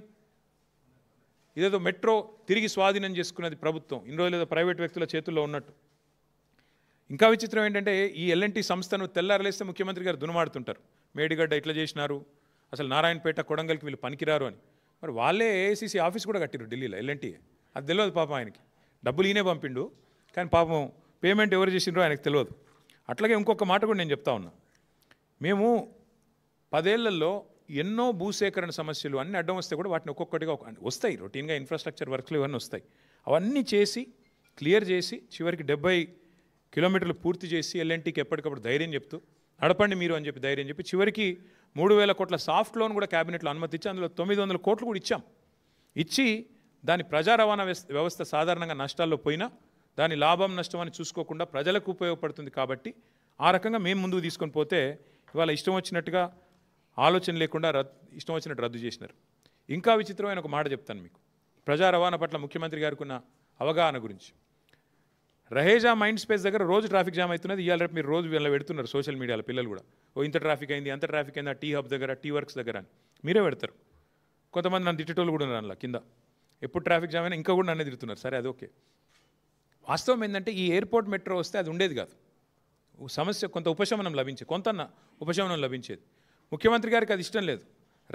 ఇదేదో మెట్రో తిరిగి స్వాధీనం చేసుకున్నది ప్రభుత్వం, ఇన్ని రోజులు ఏదో ప్రైవేట్ వ్యక్తుల చేతుల్లో ఉన్నట్టు. ఇంకా విచిత్రం ఏంటంటే ఈ ఎల్ఎన్టీ సంస్థను తెల్లారలేస్తే ముఖ్యమంత్రి గారు దునమాడుతుంటారు, మేడిగడ్డ ఇట్లా చేసినారు, అసలు నారాయణపేట కొడంగల్కి వీళ్ళు పనికిరారు అని. మరి వాళ్ళే ఏఐసీసీ ఆఫీస్ కూడా కట్టిరు ఢిల్లీలో ఎల్ఎన్టీ. అది తెలియదు పాపం ఆయనకి, డబ్బులు ఈయనే పంపిండు కానీ పాపం పేమెంట్ ఎవరు చేసిండ్రో ఆయనకు తెలియదు. అట్లాగే ఇంకొక మాట కూడా నేను చెప్తా ఉన్నా, మేము 10 ఏళ్లలో ఎన్నో భూసేకరణ సమస్యలు అన్నీ అడ్డం వస్తే కూడా వాటిని ఒక్కొక్కటిగా వస్తాయి, రొటీన్గా ఇన్ఫ్రాస్ట్రక్చర్ వర్క్లు ఇవన్నీ వస్తాయి, అవన్నీ చేసి క్లియర్ చేసి చివరికి 70 కిలోమీటర్లు పూర్తి చేసి ఎల్ఎన్టీకి ఎప్పటికప్పుడు ధైర్యం చెప్తూ నడపండి మీరు అని చెప్పి ధైర్యం చెప్పి చివరికి 3,000 కోట్ల సాఫ్ట్ లోన్ కూడా క్యాబినెట్లో అనుమతి ఇచ్చి అందులో 900 కోట్లు కూడా ఇచ్చి దాని ప్రజా రవాణా వ్యవస్థ సాధారణంగా నష్టాల్లో పోయినా దాని లాభం నష్టం అని చూసుకోకుండా ప్రజలకు ఉపయోగపడుతుంది. కాబట్టి ఆ రకంగా మేము ముందుకు తీసుకొని పోతే ఇవాళ ఇష్టం వచ్చినట్టుగా ఆలోచన లేకుండా ఇష్టం వచ్చినట్టు రద్దు చేసినారు. ఇంకా విచిత్రమైన ఒక మాట చెప్తాను మీకు, ప్రజా రవాణా పట్ల ముఖ్యమంత్రి గారికి ఉన్న అవగాహన గురించి. రహేజా మైండ్ స్పేస్ దగ్గర రోజు ట్రాఫిక్ జామ్ అవుతున్నది, ఇవాళ రేపు మీరు రోజు వీళ్ళ పెడుతున్నారు సోషల్ మీడియాలో, పిల్లలు కూడా ఇంత ట్రాఫిక్ అయింది అంత ట్రాఫిక్ అయింది, ఆ టీ హబ్ దగ్గర టీ వర్క్స్ దగ్గర అని మీరే పెడతారు. కొంతమంది నన్ను తిట్టేటోళ్ళు కూడా ఉన్నారు అందులో కింద, ఎప్పుడు ట్రాఫిక్ జామ్ అయినా ఇంకా కూడా నన్నే తిడుతున్నారు. సరే అది ఓకే. వాస్తవం ఏంటంటే ఈ ఎయిర్పోర్ట్ మెట్రో వస్తే అది ఉండేది కాదు, సమస్య కొంత ఉపశమనం లభించేది. ముఖ్యమంత్రి గారికి అది ఇష్టం లేదు,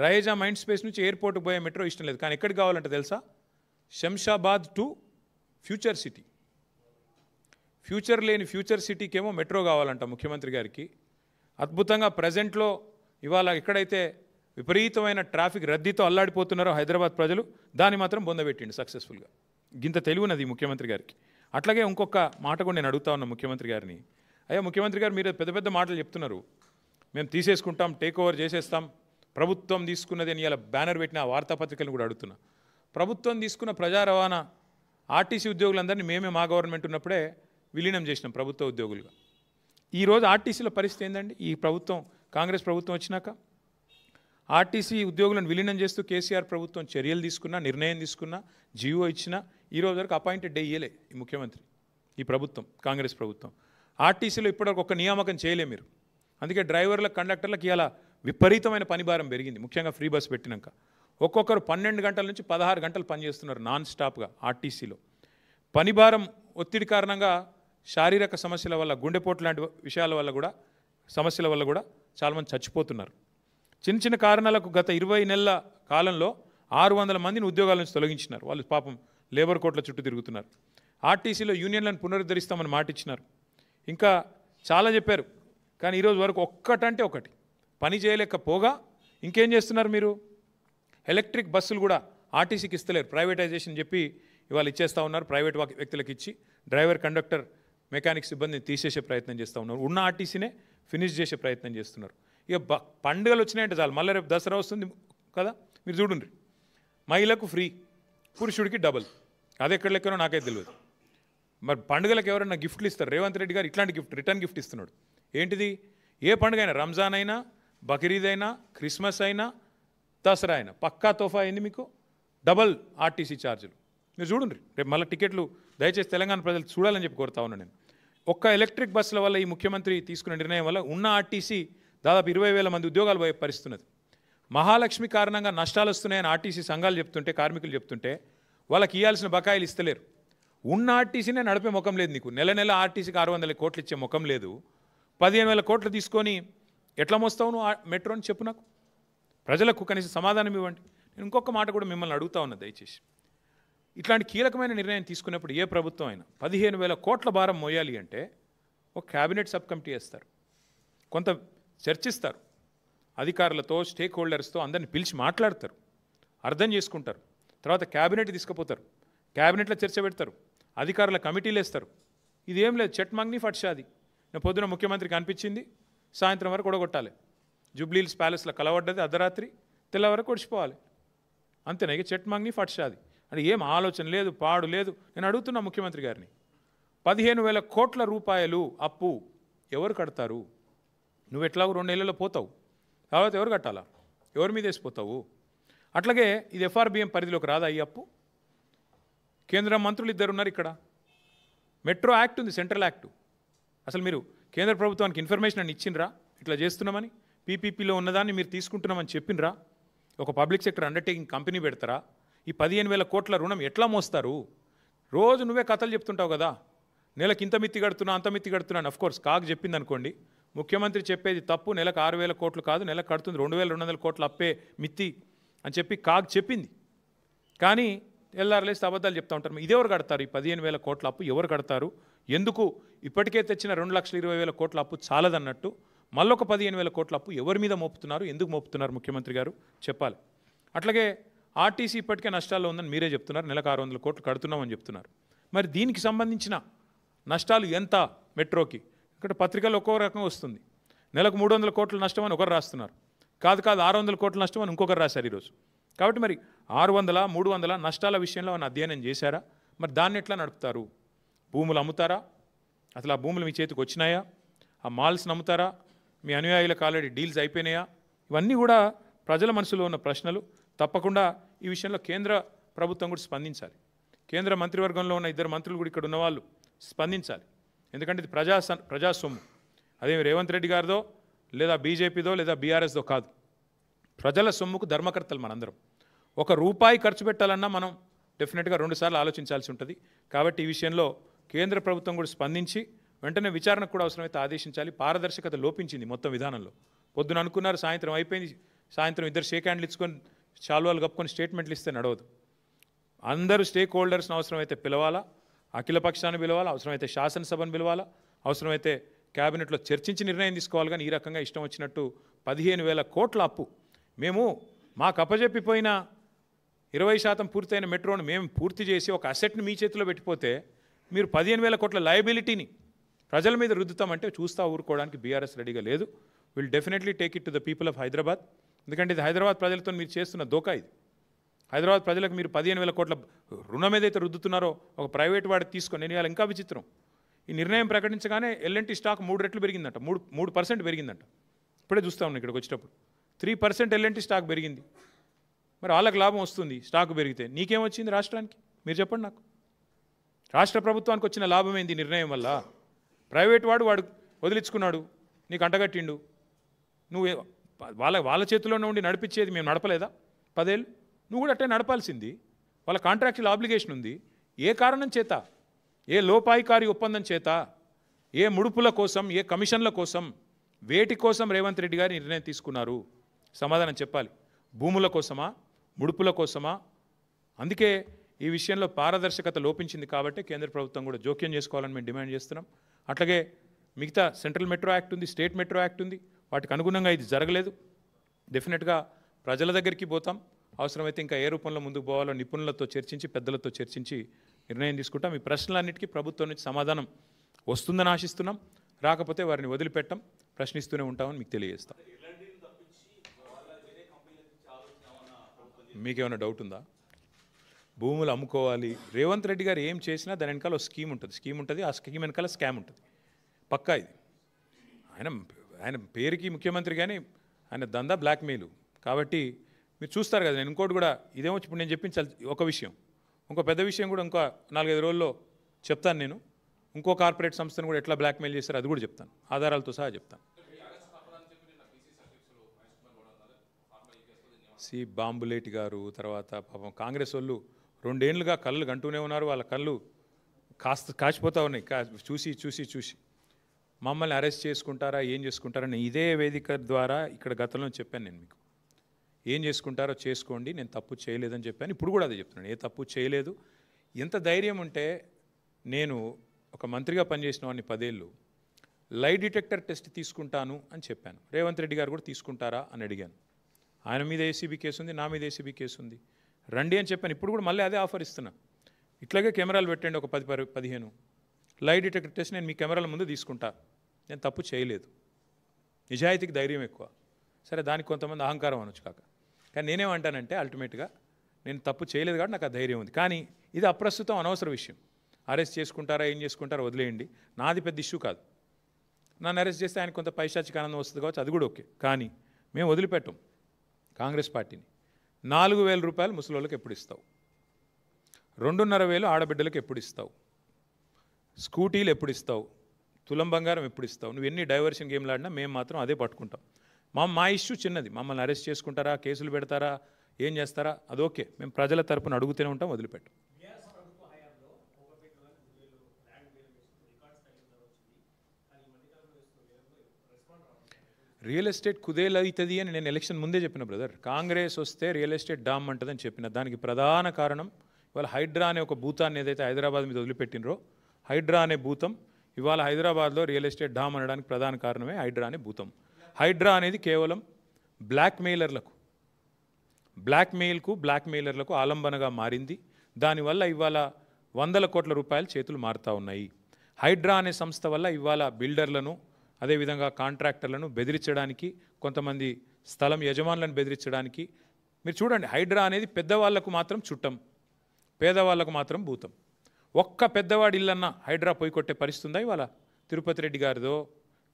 రహేజా మైండ్ స్పేస్ నుంచి ఎయిర్పోర్ట్కి పోయే మెట్రో ఇష్టం లేదు. కానీ ఎక్కడికి కావాలంటే తెలుసా, Shamshabad to future city. Future లేని ఫ్యూచర్ సిటీకేమో మెట్రో కావాలంట ముఖ్యమంత్రి గారికి. అద్భుతంగా ప్రజెంట్లో ఇవాళ ఎక్కడైతే విపరీతమైన ట్రాఫిక్ రద్దీతో అల్లాడిపోతున్నారో హైదరాబాద్ ప్రజలు, దాన్ని మాత్రం బొందబెట్టిండు సక్సెస్ఫుల్గా. గింత తెలివినది ముఖ్యమంత్రి గారికి. అట్లాగే ఇంకొక మాట కూడా నేను అడుగుతా ఉన్నా ముఖ్యమంత్రి గారిని, అయ్యా ముఖ్యమంత్రి గారు మీరు పెద్ద పెద్ద మాటలు చెప్తున్నారు, మేము తీసేసుకుంటాం, టేక్ ఓవర్ చేసేస్తాం, ప్రభుత్వం తీసుకున్నది అని ఇలా బ్యానర్ పెట్టిన వార్తాపత్రికలను కూడా అడుగుతున్నా. ప్రభుత్వం తీసుకున్న ప్రజా రవాణా ఆర్టీసీ ఉద్యోగులందరినీ మేమే మా గవర్నమెంట్ ఉన్నప్పుడే విలీనం చేసినాం ప్రభుత్వ ఉద్యోగులుగా. ఈరోజు ఆర్టీసీలో పరిస్థితి ఏందండి? ఈ ప్రభుత్వం కాంగ్రెస్ ప్రభుత్వం వచ్చినాక ఆర్టీసీ ఉద్యోగులను విలీనం చేస్తూ కేసీఆర్ ప్రభుత్వం చర్యలు తీసుకున్నా, నిర్ణయం తీసుకున్నా, జీవో ఇచ్చినా ఈరోజు వరకు అపాయింటెడ్ డే ఇయ్యలే ఈ ముఖ్యమంత్రి, ఈ ప్రభుత్వం కాంగ్రెస్ ప్రభుత్వం. ఆర్టీసీలో ఇప్పటివరకు ఒక నియామకం చేయలే మీరు. అందుకే డ్రైవర్లకు కండక్టర్లకు ఇలా విపరీతమైన పనిభారం పెరిగింది, ముఖ్యంగా ఫ్రీ బస్ పెట్టినాక. ఒక్కొక్కరు 12 గంటల నుంచి 16 గంటలు పనిచేస్తున్నారు నాన్ స్టాప్గా ఆర్టీసీలో. పనిభారం ఒత్తిడి కారణంగా శారీరక సమస్యల వల్ల, గుండెపోటు లాంటి విషయాల వల్ల కూడా, సమస్యల వల్ల కూడా చాలామంది చచ్చిపోతున్నారు. చిన్న చిన్న కారణాలకు గత 20 నెలల కాలంలో 600 మందిని ఉద్యోగాల నుంచి తొలగించినారు. వాళ్ళు పాపం లేబర్ కోర్టుల చుట్టూ తిరుగుతున్నారు. ఆర్టీసీలో యూనియన్లను పునరుద్ధరిస్తామని మాట ఇచ్చినారు. ఇంకా చాలా చెప్పారు, కానీ ఈరోజు వరకు ఒక్కటంటే ఒకటి పని చేయలేకపోగా ఇంకేం చేస్తున్నారు మీరు? ఎలక్ట్రిక్ బస్సులు కూడా ఆర్టీసీకి ఇస్తలేరు, ప్రైవేటైజేషన్ చెప్పి ఇవాళ ఇచ్చేస్తూ ఉన్నారు. ప్రైవేట్ వ్యక్తులకు ఇచ్చి డ్రైవర్, కండక్టర్, మెకానిక్ సిబ్బందిని తీసేసే ప్రయత్నం చేస్తూ ఉన్నారు. ఉన్న ఆర్టీసీనే ఫినిష్ చేసే ప్రయత్నం చేస్తున్నారు. ఇక పండుగలు వచ్చినాయంటే చాలు, మళ్ళీ రేపు దసరా వస్తుంది కదా, మీరు చూడండి, మహిళకు ఫ్రీ, పురుషుడికి డబుల్. అది ఎక్కడ లెక్కనో నాకైతే తెలియదు. మరి పండుగలకు ఎవరైనా గిఫ్ట్లు ఇస్తారు? రేవంత్ రెడ్డి గారు ఇట్లాంటి గిఫ్ట్, రిటర్న్ గిఫ్ట్ ఇస్తున్నాడు. ఏంటిది? ఏ పండుగ అయినా, రంజాన్ అయినా, బక్రీద్ అయినా, క్రిస్మస్ అయినా, దసరా అయినా పక్కా తోఫా అయింది మీకు, డబల్ ఆర్టీసీ ఛార్జీలు. మీరు చూడండి, రేపు మళ్ళీ టికెట్లు దయచేసి తెలంగాణ ప్రజలు చూడాలని చెప్పి కోరుతా ఉన్నాను నేను. ఒక్క ఎలక్ట్రిక్ బస్సుల వల్ల ఈ ముఖ్యమంత్రి తీసుకున్న నిర్ణయం వల్ల ఉన్న ఆర్టీసీ దాదాపు 20,000 మంది ఉద్యోగాలు పోయే పరిస్థితున్నది. మహాలక్ష్మి కారణంగా నష్టాలు వస్తున్నాయని ఆర్టీసీ సంఘాలు చెప్తుంటే, కార్మికులు చెప్తుంటే వాళ్ళకి ఇవ్వాల్సిన బకాయిలు ఇస్తలేరు. ఉన్న ఆర్టీసీనే నడిపే ముఖం లేదు నీకు. నెల నెల ఆర్టీసీకి 600 కోట్లు ఇచ్చే ముఖం లేదు. 15,000 కోట్లు తీసుకొని ఎట్లా మోస్తావు నువ్వు మెట్రోని? చెప్పు నాకు. ప్రజలకు కనీసం సమాధానం ఇవ్వండి. నేను ఇంకొక మాట కూడా మిమ్మల్ని అడుగుతా ఉన్నా దయచేసి. ఇట్లాంటి కీలకమైన నిర్ణయం తీసుకున్నప్పుడు ఏ ప్రభుత్వం అయినా 15,000 కోట్ల భారం మోయాలి అంటే ఒక క్యాబినెట్ సబ్ కమిటీ వేస్తారు, కొంత చర్చిస్తారు, అధికారులతో, స్టేక్ హోల్డర్స్తో అందరిని పిలిచి మాట్లాడతారు, అర్థం చేసుకుంటారు. తర్వాత క్యాబినెట్ తీసుకుపోతారు, క్యాబినెట్లో చర్చ పెడతారు, అధికారుల కమిటీలు వేస్తారు. ఇదేం లేదు, చెట్ మంగ్ని ఫట్షాది. నేను పొద్దున ముఖ్యమంత్రికి అనిపించింది, సాయంత్రం వరకు ఒడగొట్టాలి. జూబ్లీహిల్స్ ప్యాలెస్లో కలవడ్డది, అర్ధరాత్రి తెల్లవరకు ఒడిచిపోవాలి. అంతేనా? ఇక చెట్ మంగ్ని ఫట్షాది అంటే ఏం ఆలోచన లేదు, పాడు లేదు. నేను అడుగుతున్నా ముఖ్యమంత్రి గారిని, 15,000 కోట్ల రూపాయలు అప్పు ఎవరు కడతారు? నువ్వు ఎట్లాగో 2 నెలల్లో పోతావు, తర్వాత ఎవరు కట్టాలా? ఎవరి మీద వేసిపోతావు? అట్లాగే ఇది ఎఫ్ఆర్బిఎం పరిధిలోకి రాదా ఈ అప్పు? కేంద్ర మంత్రులు 2 ఉన్నారు ఇక్కడ. మెట్రో యాక్ట్ ఉంది, సెంట్రల్ యాక్టు. అసలు మీరు కేంద్ర ప్రభుత్వానికి ఇన్ఫర్మేషన్ అని ఇచ్చిండ్రా ఇట్లా చేస్తున్నామని? పీపీపీలో ఉన్నదాన్ని మీరు తీసుకుంటున్నామని చెప్పినరా? ఒక పబ్లిక్ సెక్టర్ అండర్టేకింగ్ కంపెనీ పెడతారా? ఈ 15,000 కోట్ల రుణం ఎట్లా మోస్తారు? రోజు నువ్వే కథలు చెప్తుంటావు కదా, నెలకు ఇంత మిత్తి కడుతున్నా, అంత మిత్తి కడుతున్నాను. అఫ్కోర్స్ కాగ్ చెప్పింది అనుకోండి, ముఖ్యమంత్రి చెప్పేది తప్పు. నెలకు 6,000 కోట్లు కాదు, నెలకు కడుతుంది 2,200 కోట్ల అప్పే మిత్తి అని చెప్పి కాగ్ చెప్పింది. కానీ ఎల్లారలేసి అబద్ధాలు చెప్తా ఉంటారు. ఇది ఎవరు కడతారు? ఈ 15,000 కోట్ల అప్పు ఎవరు కడతారు? ఎందుకు ఇప్పటికే తెచ్చిన 2,20,000 కోట్ల అప్పు చాలదన్నట్టు మళ్ళొక 15,000 కోట్ల అప్పు ఎవరి మీద మోపుతున్నారు? ఎందుకు మోపుతున్నారు? ముఖ్యమంత్రి గారు చెప్పాలి. అట్లాగే ఆర్టీసీ ఇప్పటికే నష్టాల్లో ఉందని మీరే చెప్తున్నారు, నెలకు 600 కోట్లు కడుతున్నామని చెప్తున్నారు. మరి దీనికి సంబంధించిన నష్టాలు ఎంత మెట్రోకి? ఇక్కడ పత్రికలు ఒక్కో రకంగా వస్తుంది. నెలకు 300 కోట్ల నష్టం అని ఒకరు రాస్తున్నారు, కాదు 600 కోట్ల నష్టం అని ఇంకొకరు రాశారు ఈరోజు. కాబట్టి మరి 600, 300 నష్టాల విషయంలో అని అధ్యయనం చేశారా? మరి దాన్ని ఎట్లా నడుపుతారు? భూములు అమ్ముతారా? అసలు ఆ భూములు మీ చేతికి వచ్చినాయా? ఆ మాల్స్ని అమ్ముతారా? మీ అనుయాయులకు ఆల్రెడీ డీల్స్ అయిపోయినాయా? ఇవన్నీ కూడా ప్రజల మనసులో ఉన్న ప్రశ్నలు. తప్పకుండా ఈ విషయంలో కేంద్ర ప్రభుత్వం కూడా స్పందించాలి. కేంద్ర మంత్రివర్గంలో ఉన్న 2 మంత్రులు కూడా ఇక్కడ ఉన్నవాళ్ళు స్పందించాలి. ఎందుకంటే ఇది ప్రజా సొమ్ము. అదేమి రేవంత్ రెడ్డి గారిదో, లేదా బీజేపీదో, లేదా బీఆర్ఎస్దో కాదు. ప్రజల సొమ్ముకు ధర్మకర్తలు మనందరం. 1 రూపాయి ఖర్చు పెట్టాలన్నా మనం డెఫినెట్గా 2 సార్లు ఆలోచించాల్సి ఉంటుంది. కాబట్టి ఈ విషయంలో కేంద్ర ప్రభుత్వం కూడా స్పందించి వెంటనే విచారణకు కూడా అవసరమైతే ఆదేశించాలి. పారదర్శకత లోపించింది మొత్తం విధానంలో. పొద్దున అనుకున్నారు, సాయంత్రం అయిపోయింది. సాయంత్రం 2 షేక్ హ్యాండ్లు ఇచ్చుకొని శాలువాలు కప్పుకొని స్టేట్మెంట్లు ఇస్తే నడవదు. అందరూ స్టేక్ హోల్డర్స్ని అవసరమైతే పిలవాలా, అఖిలపక్షాన్ని పిలవాలా, అవసరమైతే శాసనసభను పిలవాలా, అవసరమైతే క్యాబినెట్లో చర్చించి నిర్ణయం తీసుకోవాలి. కానీ ఈ రకంగా ఇష్టం వచ్చినట్టు 15,000 కోట్ల అప్పు మేము మాకు అప్పజెప్పిపోయిన 20% పూర్తయిన మెట్రోను మేము పూర్తి చేసి ఒక అసెట్ని మీ చేతిలో పెట్టిపోతే మీరు 15,000 కోట్ల లయబిలిటీని ప్రజల మీద రుద్దుతామంటే చూస్తా ఊరుకోవడానికి బీఆర్ఎస్ రెడీగా లేదు. Will definitely take it to the people of Hyderabad. ఎందుకంటే ఇది హైదరాబాద్ ప్రజలతో మీరు చేస్తున్న దోకా. ఇది హైదరాబాద్ ప్రజలకు మీరు 15,000 కోట్ల రుణం ఏదైతే రుద్దుతున్నారో ఒక ప్రైవేట్ వాడికి తీసుకొని, నేను ఇవాళ ఇంకా విచిత్రం, ఈ నిర్ణయం ప్రకటించగానే ఎల్ఎన్టీ స్టాక్ 3 రెట్లు పెరిగిందంట, 3% పెరిగిందంట. ఇప్పుడే చూస్తా ఉన్నాను ఇక్కడికి వచ్చేటప్పుడు 3% ఎల్ఎన్టీ స్టాక్ పెరిగింది. మరి వాళ్ళకి లాభం వస్తుంది స్టాక్ పెరిగితే, నీకేమొచ్చింది రాష్ట్రానికి? మీరు చెప్పండి నాకు. రాష్ట్ర ప్రభుత్వానికి వచ్చిన లాభం ఏంది నిర్ణయం వల్ల? ప్రైవేట్ వాడు వదిలించుకున్నాడు, నీకు అంటగట్టిండు, నువ్వు వాళ్ళ చేతిలోనే ఉండి నడిపించేది మేము నడపలేదా 10 ఏళ్ళు? నువ్వు కూడా అట్టే నడపాల్సింది. వాళ్ళ కాంట్రాక్చువల్ ఆబ్లిగేషన్ ఉంది. ఏ కారణం చేత, ఏ లోపాయికారి ఒప్పందం చేత, ఏ ముడుపుల కోసం, ఏ కమిషన్ల కోసం, వేటి కోసం రేవంత్ రెడ్డి గారి నిర్ణయం తీసుకున్నారు? సమాధానం చెప్పాలి. భూముల కోసమా, ముడుపుల కోసమా? అందుకే ఈ విషయంలో పారదర్శకత లోపించింది కాబట్టి కేంద్ర ప్రభుత్వం కూడా జోక్యం చేసుకోవాలని మేము డిమాండ్ చేస్తున్నాం. అట్లాగే మిగతా సెంట్రల్ మెట్రో యాక్ట్ ఉంది, స్టేట్ మెట్రో యాక్ట్ ఉంది, వాటికి అనుగుణంగా ఇది జరగలేదు. డెఫినెట్గా ప్రజల దగ్గరికి పోతాం. అవసరమైతే ఇంకా ఏ రూపంలో ముందుకు పోవాలో నిపుణులతో చర్చించి, పెద్దలతో చర్చించి నిర్ణయం తీసుకుంటాం. ఈ ప్రశ్నలన్నిటికీ ప్రభుత్వం నుంచి సమాధానం వస్తుందని ఆశిస్తున్నాం. రాకపోతే వారిని వదిలిపెట్టం, ప్రశ్నిస్తూనే ఉంటామని మీకు తెలియజేస్తాం. మీకేమైనా డౌట్ ఉందా? భూములు అమ్ముకోవాలి, రేవంత్ రెడ్డి గారు ఏం చేసినా దాని వెనకాల ఒక స్కీమ్ ఉంటుంది. ఆ స్కీమ్ వెనకాల స్కామ్ ఉంటుంది పక్కా. ఇది ఆయన పేరుకి ముఖ్యమంత్రి, కానీ ఆయన దందా బ్లాక్మెయిల్. కాబట్టి మీరు చూస్తారు కదా. నేను ఇంకోటి కూడా ఇదేమో ఇప్పుడు నేను చెప్పించాలి ఒక విషయం, ఇంకో పెద్ద విషయం కూడా ఇంకో 4-5 రోజుల్లో చెప్తాను. నేను ఇంకో కార్పొరేట్ సంస్థను కూడా ఎట్లా బ్లాక్మెయిల్ చేస్తారో అది కూడా చెప్తాను, ఆధారాలతో సహా చెప్తాను. బాంబులేటి గారు, తర్వాత పాపం కాంగ్రెస్ వాళ్ళు 2 ఏళ్ళుగా కళ్ళు గంటూనే ఉన్నారు. వాళ్ళ కళ్ళు కాచిపోతూ ఉన్నాయి చూసి మమ్మల్ని అరెస్ట్ చేసుకుంటారా, ఏం చేసుకుంటారని ఇదే వేదిక ద్వారా ఇక్కడ గతంలో చెప్పాను. నేను మీకు ఏం చేసుకుంటారో చేసుకోండి, నేను తప్పు చేయలేదని చెప్పాను. ఇప్పుడు కూడా అదే చెప్తున్నాను, ఏ తప్పు చేయలేదు. ఎంత ధైర్యం ఉంటే నేను ఒక మంత్రిగా పనిచేసిన వాడిని 10 ఏళ్ళు లై డిటెక్టర్ టెస్ట్ తీసుకుంటాను అని చెప్పాను. రేవంత్ రెడ్డి గారు కూడా తీసుకుంటారా అని అడిగాను. ఆయన మీద ఏసీబీ కేసు ఉంది, నా మీద ఏసీబీ కేసు ఉంది, రండి అని చెప్పాను. ఇప్పుడు కూడా మళ్ళీ అదే ఆఫర్ ఇస్తున్నా. ఇట్లాగే కెమెరాలు పెట్టండి, ఒక 10-15 లై డిటెక్టర్ టెస్ట్ నేను మీ కెమెరాల ముందు తీసుకుంటా. నేను తప్పు చేయలేదు. నిజాయితీకి ధైర్యం ఎక్కువ. సరే, దానికి కొంతమంది అహంకారం అనొచ్చు కాక, కానీ నేనేమంటానంటే అల్టిమేట్గా నేను తప్పు చేయలేదు కాబట్టి నాకు ఆ ధైర్యం ఉంది. కానీ ఇది అప్రస్తుతం, అనవసర విషయం. అరెస్ట్ చేసుకుంటారా, ఏం చేసుకుంటారో వదిలేయండి, నాది పెద్ద ఇష్యూ కాదు. నన్ను అరెస్ట్ చేస్తే ఆయన కొంత పైశాచిక ఆనందం వస్తుంది కావచ్చు, అది కూడా ఓకే. కానీ మేము వదిలిపెట్టాం కాంగ్రెస్ పార్టీని. 4,000 రూపాయలు ముసలోళ్ళకి ఎప్పుడు ఇస్తావు? 2,500 ఆడబిడ్డలకు ఎప్పుడు ఇస్తావు? స్కూటీలు ఎప్పుడు ఇస్తావు? తులం బంగారం ఎప్పుడు ఇస్తావు? నువ్వు ఎన్ని డైవర్షన్ గేమ్లు ఆడినా మేము మాత్రం అదే పట్టుకుంటాం. మా ఇష్యూ చిన్నది. మమ్మల్ని అరెస్ట్ చేసుకుంటారా, కేసులు పెడతారా, ఏం చేస్తారా, అది ఓకే. మేము ప్రజల తరపున అడుగుతూనే ఉంటాం, వదిలిపెట్టాం. రియల్ ఎస్టేట్ కుదేలు అవుతుంది అని నేను ఎలక్షన్ ముందే చెప్పిన బ్రదర్. కాంగ్రెస్ వస్తే రియల్ ఎస్టేట్ డామ్ అంటుందని చెప్పిన. దానికి ప్రధాన కారణం ఇవాళ హైడ్రా అనే ఒక భూతాన్ని ఏదైతే హైదరాబాద్ మీద వదిలిపెట్టినరో, హైడ్రా అనే భూతం ఇవాళ హైదరాబాద్లో రియల్ ఎస్టేట్ డామ్ అనడానికి ప్రధాన కారణమే హైడ్రా అనే భూతం. హైడ్రా అనేది కేవలం బ్లాక్మెయిలర్లకు ఆలంబనగా మారింది. దానివల్ల ఇవాళ 100 కోట్ల రూపాయలు చేతులు మారుతూ ఉన్నాయి. హైడ్రా అనే సంస్థ వల్ల ఇవాళ బిల్డర్లను, అదేవిధంగా కాంట్రాక్టర్లను బెదిరించడానికి, కొంతమంది స్థలం యజమానులను బెదిరించడానికి. మీరు చూడండి, హైడ్రా అనేది పెద్దవాళ్లకు మాత్రం చుట్టం, పేదవాళ్లకు మాత్రం భూతం. ఒక్క పెద్దవాడి ఇల్లన్నా హైడ్రా పోయి కొట్టే పరిస్థితి ఉందా ఇవాళ? తిరుపతి రెడ్డి గారిదో,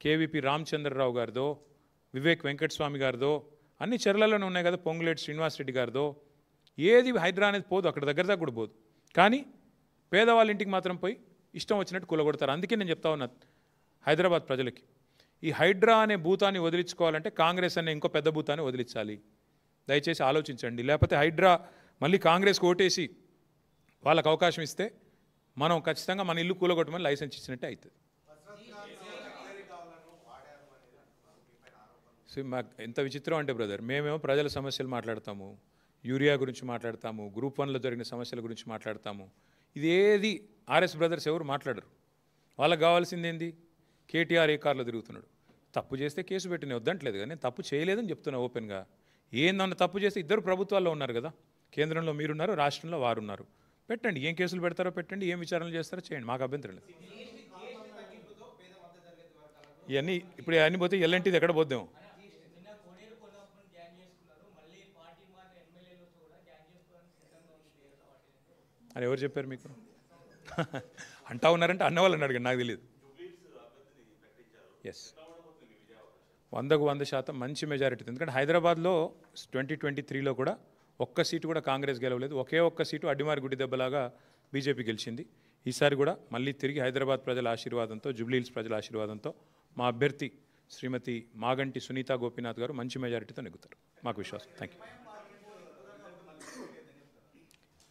కేవీపీ రామచంద్రరావు గారిదో, వివేక్ వెంకటస్వామి గారిదో, అన్ని చెర్లలోనే ఉన్నాయి కదా, పొంగులేటి శ్రీనివాసరెడ్డి గారిదో. ఏది హైడ్రా అనేది పోదు, అక్కడ దగ్గర కూడా పోదు. కానీ పేదవాళ్ళ ఇంటికి మాత్రం పోయి ఇష్టం వచ్చినట్టు కూలగొడతారు. అందుకే నేను చెప్తా ఉన్నా హైదరాబాద్ ప్రజలకి, ఈ హైడ్రా అనే భూతాన్ని వదిలించుకోవాలంటే కాంగ్రెస్ అనే ఇంకో పెద్ద భూతాన్ని వదిలించాలి. దయచేసి ఆలోచించండి. లేకపోతే హైడ్రా మళ్ళీ కాంగ్రెస్కి ఓటేసి వాళ్ళకు అవకాశం ఇస్తే మనం ఖచ్చితంగా మన ఇల్లు కూలగొట్టమని లైసెన్స్ ఇచ్చినట్టే అవుతుంది. మాకు ఎంత విచిత్రం అంటే బ్రదర్, మేమేమో ప్రజల సమస్యలు మాట్లాడతాము, యూరియా గురించి మాట్లాడతాము, గ్రూప్ 1లో జరిగిన సమస్యల గురించి మాట్లాడతాము. ఇదేది ఆర్ఎస్ బ్రదర్స్ ఎవరు మాట్లాడరు. వాళ్ళకి కావాల్సింది ఏంది? కేటీఆర్ ఏ కార్లో తిరుగుతున్నాడు, తప్పు చేస్తే కేసు పెట్టి నేను వద్దంటలేదు కదా, నేను తప్పు చేయలేదని చెప్తున్నా ఓపెన్గా. ఏందన్న తప్పు చేస్తే ఇద్దరు ప్రభుత్వాల్లో ఉన్నారు కదా, కేంద్రంలో మీరున్నారు, రాష్ట్రంలో వారున్నారు. పెట్టండి, ఏం కేసులు పెడతారో పెట్టండి, ఏం విచారణలు చేస్తారో చేయండి, మాకు అభ్యంతరం లేదు. ఇవన్నీ ఇప్పుడు అన్నీ పోతే ఎల్ఎన్టీది ఎక్కడ పోద్దాం? అని ఎవరు చెప్పారు మీకు? అంటా ఉన్నారంటే అన్న వాళ్ళని అడగండి, నాకు తెలియదు. ఎస్, 100కు 100% మంచి మెజారిటీ. ఎందుకంటే హైదరాబాద్లో 2023లో కూడా ఒక్క సీటు కూడా కాంగ్రెస్ గెలవలేదు. ఒకే ఒక్క సీటు అడ్డిమారి గుడి దెబ్బలాగా బీజేపీ గెలిచింది. ఈసారి కూడా మళ్ళీ తిరిగి హైదరాబాద్ ప్రజల ఆశీర్వాదంతో, జూబ్లీహిల్స్ ప్రజల ఆశీర్వాదంతో మా అభ్యర్థి శ్రీమతి మాగంటి సునీత గోపీనాథ్ గారు మంచి మెజారిటీతో నెగ్గుతారు, మాకు విశ్వాసం. Thank you.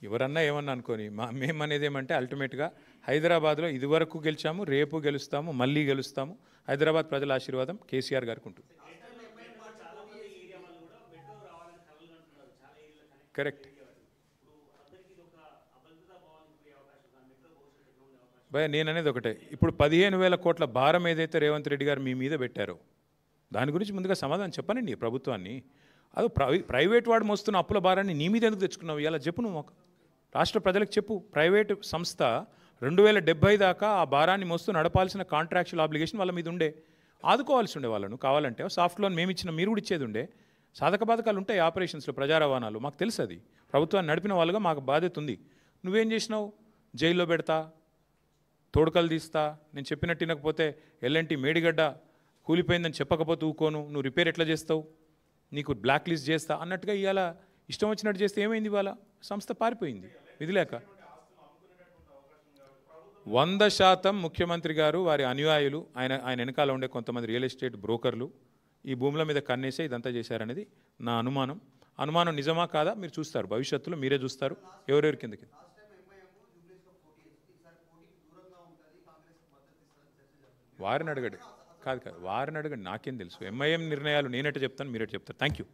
ఎవరన్నా ఏమన్నా అనుకోని, మేమనేది ఏమంటే అల్టిమేట్గా హైదరాబాద్లో ఇదివరకు గెలిచాము, రేపు గెలుస్తాము, మళ్ళీ గెలుస్తాము. హైదరాబాద్ ప్రజల ఆశీర్వాదం కేసీఆర్ గారికి ఉంటుంది. కరెక్ట్. భయ నేను అనేది ఒకటే, ఇప్పుడు 15,000 కోట్ల భారం ఏదైతే రేవంత్ రెడ్డి గారు మీ మీద పెట్టారో దాని గురించి ముందుగా సమాధానం చెప్పనండి ప్రభుత్వాన్ని. అది ప్రైవేట్ వాడు మోస్తున్న అప్పుల భారాన్ని నీ మీద ఎందుకు తెచ్చుకున్నావు ఇలా చెప్పు. నువ్వు రాష్ట్ర ప్రజలకు చెప్పు. ప్రైవేటు సంస్థ 2070 దాకా ఆ భారాన్ని మోస్తూ నడపాల్సిన కాంట్రాక్చువల్ ఆబ్లిగేషన్ వాళ్ళ మీద ఉండే, ఆదుకోవాల్సి ఉండే వాళ్ళను. కావాలంటే సాఫ్ట్ లోన్ మేము ఇచ్చిన మీరు కూడా ఇచ్చేది ఉండే. సాధక బాధకాలు ఉంటాయి ఆపరేషన్స్లో, ప్రజా రవాణాలు, మాకు తెలుసు. అది ప్రభుత్వాన్ని నడిపిన వాళ్ళుగా మాకు బాధ్యత ఉంది. నువ్వేం చేసినావు? జైల్లో పెడతా, తోడుకలు తీస్తా, నేను చెప్పినట్టు వినకపోతే ఎల్ఎన్టీ మేడిగడ్డ కూలిపోయిందని చెప్పకపోతే ఊకోను, నువ్వు రిపేర్ ఎట్లా చేస్తావు, నీకు బ్లాక్ లిస్ట్ చేస్తా అన్నట్టుగా ఇవాళ ఇష్టం వచ్చినట్టు చేస్తే ఏమైంది? ఇవాళ సంస్థ పారిపోయింది విధి లేక. 100% ముఖ్యమంత్రి గారు, వారి అనుయాయులు, ఆయన వెనకాల ఉండే కొంతమంది రియల్ ఎస్టేట్ బ్రోకర్లు ఈ భూముల మీద కన్నేసే ఇదంతా చేశారనేది నా అనుమానం. అనుమానం నిజమా కాదా మీరు చూస్తారు, భవిష్యత్తులో మీరే చూస్తారు ఎవరెవరి కిందకి. వారిని అడగండి, కాదు వారిని అడగండి, నాకేం తెలుసు. ఎంఐఎం నిర్ణయాలు నేనట్టు చెప్తాను, మీరట్టు చెప్తారు. Thank you.